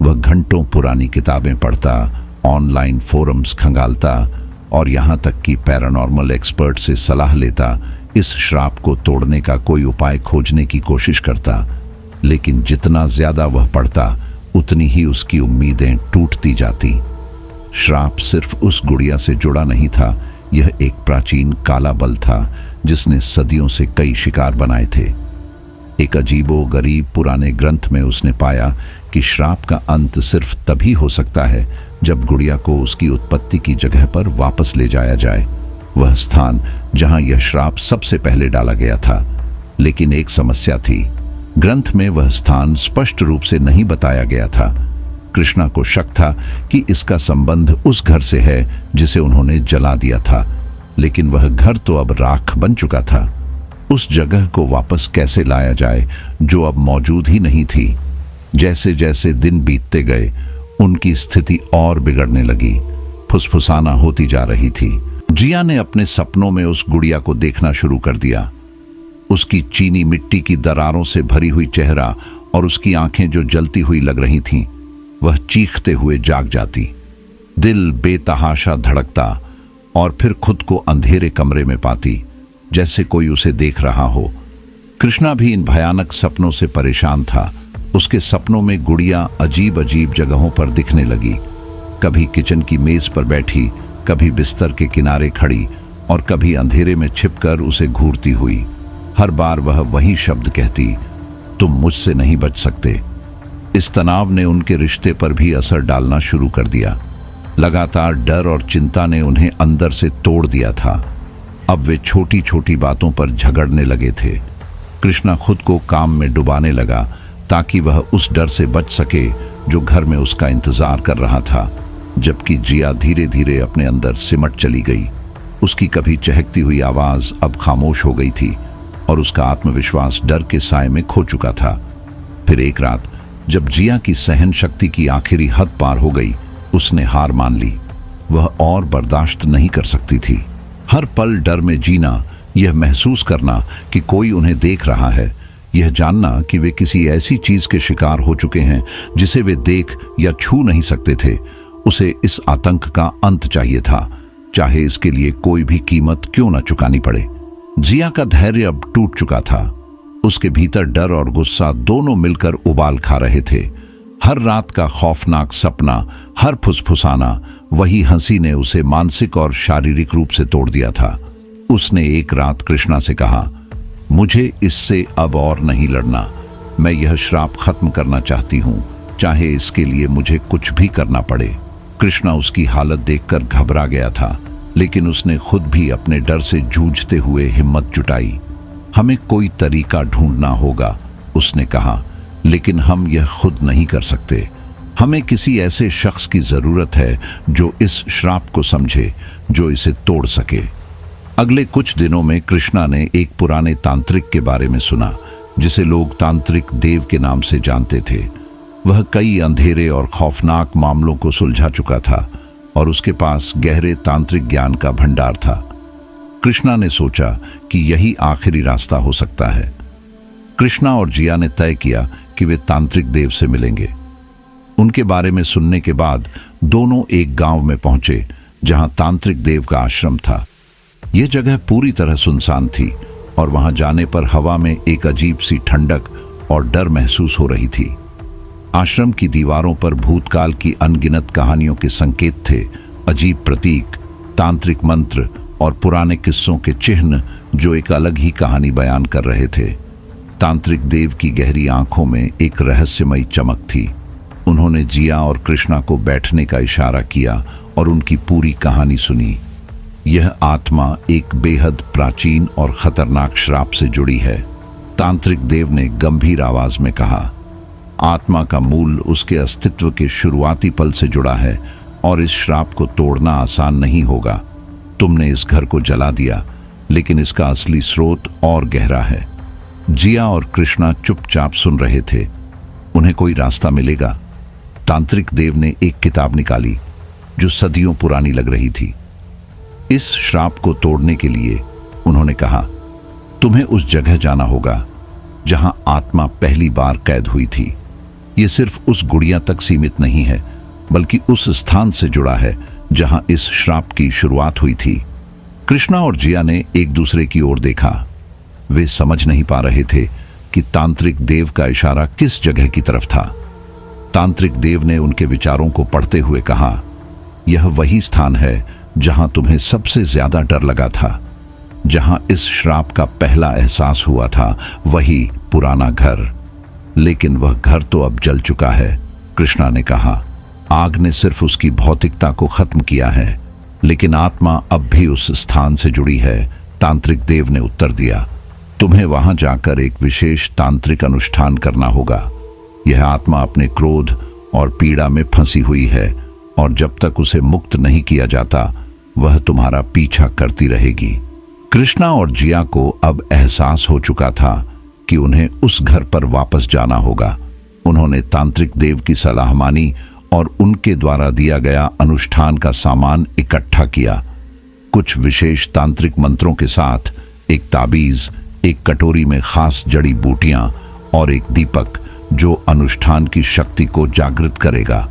वह घंटों पुरानी किताबें पढ़ता, ऑनलाइन फोरम्स खंगालता, और यहां तक कि पैरानॉर्मल एक्सपर्ट से सलाह लेता, इस श्राप को तोड़ने का कोई उपाय खोजने की कोशिश करता। लेकिन जितना ज्यादा वह पढ़ता, उतनी ही उसकी उम्मीदें टूटती जाती। श्राप सिर्फ उस गुड़िया से जुड़ा नहीं था, यह एक प्राचीन काला बल था जिसने सदियों से कई शिकार बनाए थे। एक अजीबो गरीब पुराने ग्रंथ में उसने पाया कि श्राप का अंत सिर्फ तभी हो सकता है जब गुड़िया को उसकी उत्पत्ति की जगह पर वापस ले जाया जाए, वह स्थान जहां यह श्राप सबसे पहले डाला गया था। लेकिन एक समस्या थी, ग्रंथ में वह स्थान स्पष्ट रूप से नहीं बताया गया था। कृष्णा को शक था कि इसका संबंध उस घर से है जिसे उन्होंने जला दिया था, लेकिन वह घर तो अब राख बन चुका था। उस जगह को वापस कैसे लाया जाए जो अब मौजूद ही नहीं थी। जैसे जैसे दिन बीतते गए उनकी स्थिति और बिगड़ने लगी, फुसफुसाना होती जा रही थी। जिया ने अपने सपनों में उस गुड़िया को देखना शुरू कर दिया। उसकी चीनी मिट्टी की दरारों से भरी हुई चेहरा और उसकी आंखें जो जलती हुई लग रही थीं, वह चीखते हुए जाग जाती। दिल बेतहाशा धड़कता और फिर खुद को अंधेरे कमरे में पाती, जैसे कोई उसे देख रहा हो। कृष्णा भी इन भयानक सपनों से परेशान था। उसके सपनों में गुड़िया अजीब अजीब जगहों पर दिखने लगी, कभी किचन की मेज पर बैठी, कभी बिस्तर के किनारे खड़ी और कभी अंधेरे में छिपकर उसे घूरती हुई। हर बार वह वही शब्द कहती, तुम मुझसे नहीं बच सकते। इस तनाव ने उनके रिश्ते पर भी असर डालना शुरू कर दिया। लगातार डर और चिंता ने उन्हें अंदर से तोड़ दिया था। अब वे छोटी छोटी बातों पर झगड़ने लगे थे। कृष्णा खुद को काम में डुबाने लगा ताकि वह उस डर से बच सके जो घर में उसका इंतजार कर रहा था, जबकि जिया धीरे धीरे अपने अंदर सिमट चली गई। उसकी कभी चहकती हुई आवाज अब खामोश हो गई थी और उसका आत्मविश्वास डर के साए में खो चुका था। फिर एक रात जब जिया की सहन शक्ति की आखिरी हद पार हो गई, उसने हार मान ली। वह और बर्दाश्त नहीं कर सकती थी। हर पल डर में जीना, यह महसूस करना कि कोई उन्हें देख रहा है, यह जानना कि वे किसी ऐसी चीज के शिकार हो चुके हैं जिसे वे देख या छू नहीं सकते थे। उसे इस आतंक का अंत चाहिए था, चाहे इसके लिए कोई भी कीमत क्यों न चुकानी पड़े। जिया का धैर्य अब टूट चुका था। उसके भीतर डर और गुस्सा दोनों मिलकर उबाल खा रहे थे। हर रात का खौफनाक सपना, हर फुसफुसाना, वही हंसी ने उसे मानसिक और शारीरिक रूप से तोड़ दिया था। उसने एक रात कृष्णा से कहा, मुझे इससे अब और नहीं लड़ना। मैं यह श्राप खत्म करना चाहती हूँ, चाहे इसके लिए मुझे कुछ भी करना पड़े। कृष्णा उसकी हालत देखकर घबरा गया था, लेकिन उसने खुद भी अपने डर से जूझते हुए हिम्मत जुटाई। हमें कोई तरीका ढूंढना होगा, उसने कहा, लेकिन हम यह खुद नहीं कर सकते। हमें किसी ऐसे शख्स की जरूरत है जो इस श्राप को समझे, जो इसे तोड़ सके। अगले कुछ दिनों में कृष्णा ने एक पुराने तांत्रिक के बारे में सुना, जिसे लोग तांत्रिक देव के नाम से जानते थे। वह कई अंधेरे और खौफनाक मामलों को सुलझा चुका था और उसके पास गहरे तांत्रिक ज्ञान का भंडार था। कृष्णा ने सोचा कि यही आखिरी रास्ता हो सकता है। कृष्णा और जिया ने तय किया कि वे तांत्रिक देव से मिलेंगे। उनके बारे में सुनने के बाद दोनों एक गांव में पहुंचे जहां तांत्रिक देव का आश्रम था। यह जगह पूरी तरह सुनसान थी और वहां जाने पर हवा में एक अजीब सी ठंडक और डर महसूस हो रही थी। आश्रम की दीवारों पर भूतकाल की अनगिनत कहानियों के संकेत थे, अजीब प्रतीक, तांत्रिक मंत्र और पुराने किस्सों के चिन्ह जो एक अलग ही कहानी बयान कर रहे थे। तांत्रिक देव की गहरी आंखों में एक रहस्यमयी चमक थी। उन्होंने जिया और कृष्णा को बैठने का इशारा किया और उनकी पूरी कहानी सुनी। यह आत्मा एक बेहद प्राचीन और खतरनाक श्राप से जुड़ी है, तांत्रिक देव ने गंभीर आवाज में कहा। आत्मा का मूल उसके अस्तित्व के शुरुआती पल से जुड़ा है और इस श्राप को तोड़ना आसान नहीं होगा। तुमने इस घर को जला दिया, लेकिन इसका असली स्रोत और गहरा है। जिया और कृष्णा चुपचाप सुन रहे थे। उन्हें कोई रास्ता मिलेगा? तांत्रिक देव ने एक किताब निकाली जो सदियों पुरानी लग रही थी। इस श्राप को तोड़ने के लिए उन्होंने कहा, तुम्हें उस जगह जाना होगा जहां आत्मा पहली बार कैद हुई थी। यह सिर्फ उस गुड़िया तक सीमित नहीं है, बल्कि उस स्थान से जुड़ा है जहां इस श्राप की शुरुआत हुई थी। कृष्णा और जिया ने एक दूसरे की ओर देखा। वे समझ नहीं पा रहे थे कि तांत्रिक देव का इशारा किस जगह की तरफ था। तांत्रिक देव ने उनके विचारों को पढ़ते हुए कहा, यह वही स्थान है जहां तुम्हें सबसे ज्यादा डर लगा था। जहां इस श्राप का पहला एहसास हुआ था वही पुराना घर। लेकिन वह घर तो अब जल चुका है, कृष्णा ने कहा। आग ने सिर्फ उसकी भौतिकता को खत्म किया है, लेकिन आत्मा अब भी उस स्थान से जुड़ी है, तांत्रिक देव ने उत्तर दिया। तुम्हें वहां जाकर एक विशेष तांत्रिक अनुष्ठान करना होगा। यह आत्मा अपने क्रोध और पीड़ा में फंसी हुई है, और जब तक उसे मुक्त नहीं किया जाता वह तुम्हारा पीछा करती रहेगी। कृष्णा और जिया को अब एहसास हो चुका था कि उन्हें उस घर पर वापस जाना होगा। उन्होंने तांत्रिक देव की सलाह मानी और उनके द्वारा दिया गया अनुष्ठान का सामान इकट्ठा किया। कुछ विशेष तांत्रिक मंत्रों के साथ एक ताबीज, एक कटोरी में खास जड़ी बूटियां और एक दीपक जो अनुष्ठान की शक्ति को जागृत करेगा।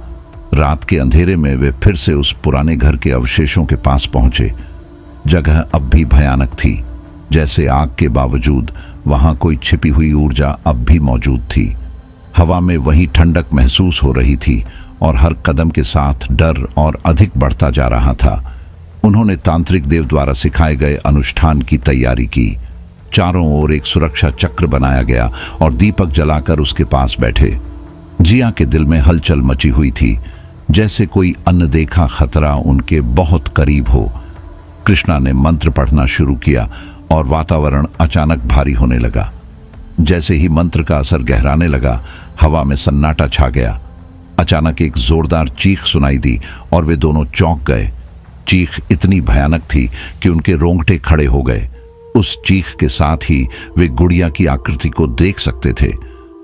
रात के अंधेरे में वे फिर से उस पुराने घर के अवशेषों के पास पहुंचे। जगह अब भी भयानक थी, जैसे आग के बावजूद वहां कोई छिपी हुई ऊर्जा अब भी मौजूद थी। हवा में वही ठंडक महसूस हो रही थी और हर कदम के साथ डर और अधिक बढ़ता जा रहा था। उन्होंने तांत्रिक देव द्वारा सिखाए गए अनुष्ठान की तैयारी की। चारों ओर एक सुरक्षा चक्र बनाया गया और दीपक जलाकर उसके पास बैठे। जिया के दिल में हलचल मची हुई थी, जैसे कोई अनदेखा खतरा उनके बहुत करीब हो। कृष्णा ने मंत्र पढ़ना शुरू किया और वातावरण अचानक भारी होने लगा। जैसे ही मंत्र का असर गहराने लगा, हवा में सन्नाटा छा गया। अचानक एक जोरदार चीख सुनाई दी और वे दोनों चौंक गए। चीख इतनी भयानक थी कि उनके रोंगटे खड़े हो गए। उस चीख के साथ ही वे गुड़िया की आकृति को देख सकते थे।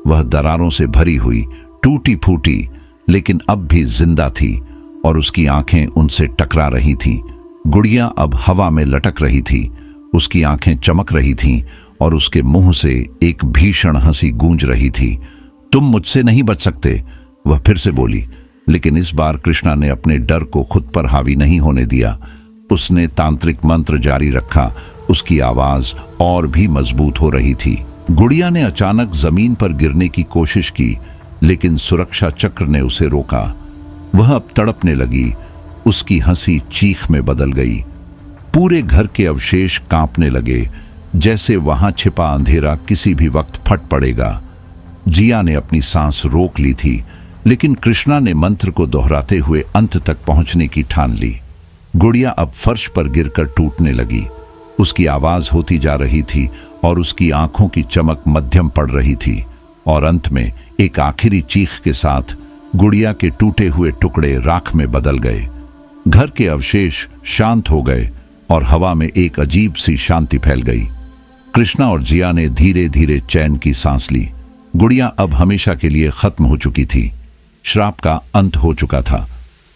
वह दरारों से भरी हुई, टूटी फूटी, लेकिन अब भी जिंदा थी और उसकी आंखें उनसे टकरा रही थीं। गुड़िया अब हवा में लटक रही थी, उसकी आंखें चमक रही थीं और उसके मुंह से एक भीषण हंसी गूंज रही थी। तुम मुझसे नहीं बच सकते, वह फिर से बोली। लेकिन इस बार कृष्णा ने अपने डर को खुद पर हावी नहीं होने दिया। उसने तांत्रिक मंत्र जारी रखा। उसकी आवाज और भी मजबूत हो रही थी। गुड़िया ने अचानक जमीन पर गिरने की कोशिश की, लेकिन सुरक्षा चक्र ने उसे रोका। वह अब तड़पने लगी। उसकी हंसी चीख में बदल गई। पूरे घर के अवशेष कांपने लगे, जैसे वहां छिपा अंधेरा किसी भी वक्त फट पड़ेगा। जिया ने अपनी सांस रोक ली थी, लेकिन कृष्णा ने मंत्र को दोहराते हुए अंत तक पहुंचने की ठान ली। गुड़िया अब फर्श पर गिरकर टूटने लगी। उसकी आवाज होती जा रही थी और उसकी आंखों की चमक मध्यम पड़ रही थी, और अंत में एक आखिरी चीख के साथ गुड़िया के टूटे हुए टुकड़े राख में बदल गए। घर के अवशेष शांत हो गए और हवा में एक अजीब सी शांति फैल गई। कृष्णा और जिया ने धीरे धीरे चैन की सांस ली। गुड़िया अब हमेशा के लिए खत्म हो चुकी थी। श्राप का अंत हो चुका था।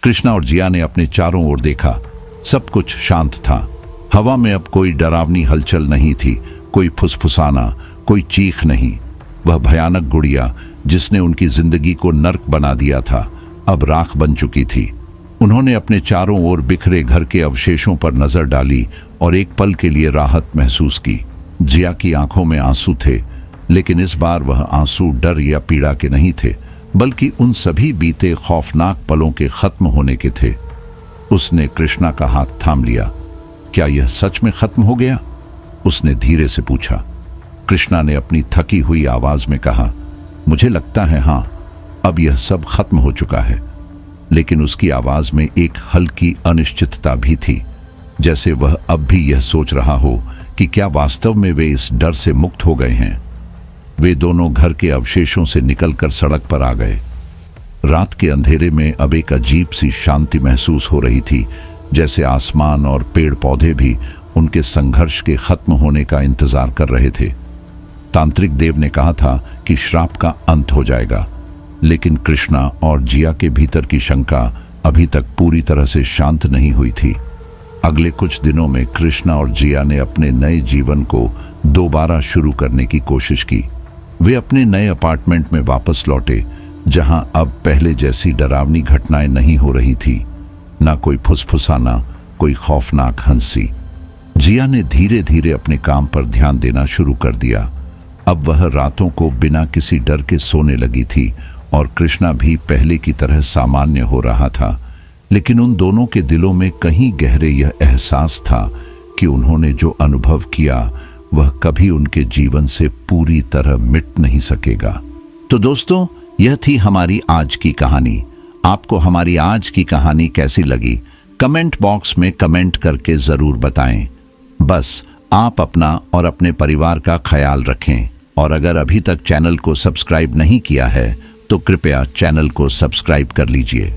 कृष्णा और जिया ने अपने चारों ओर देखा। सब कुछ शांत था। हवा में अब कोई डरावनी हलचल नहीं थी, कोई फुसफुसाना, कोई चीख नहीं। वह भयानक गुड़िया जिसने उनकी जिंदगी को नर्क बना दिया था, अब राख बन चुकी थी। उन्होंने अपने चारों ओर बिखरे घर के अवशेषों पर नजर डाली और एक पल के लिए राहत महसूस की। जिया की आंखों में आंसू थे, लेकिन इस बार वह आंसू डर या पीड़ा के नहीं थे, बल्कि उन सभी बीते खौफनाक पलों के खत्म होने के थे। उसने कृष्णा का हाथ थाम लिया। क्या यह सच में खत्म हो गया? उसने धीरे से पूछा। कृष्णा ने अपनी थकी हुई आवाज में कहा, मुझे लगता है हाँ, अब यह सब खत्म हो चुका है। लेकिन उसकी आवाज में एक हल्की अनिश्चितता भी थी, जैसे वह अब भी यह सोच रहा हो कि क्या वास्तव में वे इस डर से मुक्त हो गए हैं। वे दोनों घर के अवशेषों से निकलकर सड़क पर आ गए। रात के अंधेरे में अब एक अजीब सी शांति महसूस हो रही थी, जैसे आसमान और पेड़ पौधे भी उनके संघर्ष के खत्म होने का इंतजार कर रहे थे। तांत्रिक देव ने कहा था कि श्राप का अंत हो जाएगा, लेकिन कृष्णा और जिया के भीतर की शंका अभी तक पूरी तरह से शांत नहीं हुई थी। अगले कुछ दिनों में कृष्णा और जिया ने अपने नए जीवन को दोबारा शुरू करने की कोशिश की। वे अपने नए अपार्टमेंट में वापस लौटे, जहां अब पहले जैसी डरावनी घटनाएं नहीं हो रही थी, ना कोई फुसफुसाना, कोई खौफनाक हंसी। जिया ने धीरे धीरे अपने काम पर ध्यान देना शुरू कर दिया। अब वह रातों को बिना किसी डर के सोने लगी थी और कृष्णा भी पहले की तरह सामान्य हो रहा था। लेकिन उन दोनों के दिलों में कहीं गहरे यह एहसास था कि उन्होंने जो अनुभव किया वह कभी उनके जीवन से पूरी तरह मिट नहीं सकेगा। तो दोस्तों, यह थी हमारी आज की कहानी। आपको हमारी आज की कहानी कैसी लगी कमेंट बॉक्स में कमेंट करके जरूर बताएं। बस आप अपना और अपने परिवार का ख्याल रखें, और अगर अभी तक चैनल को सब्सक्राइब नहीं किया है तो कृपया चैनल को सब्सक्राइब कर लीजिए।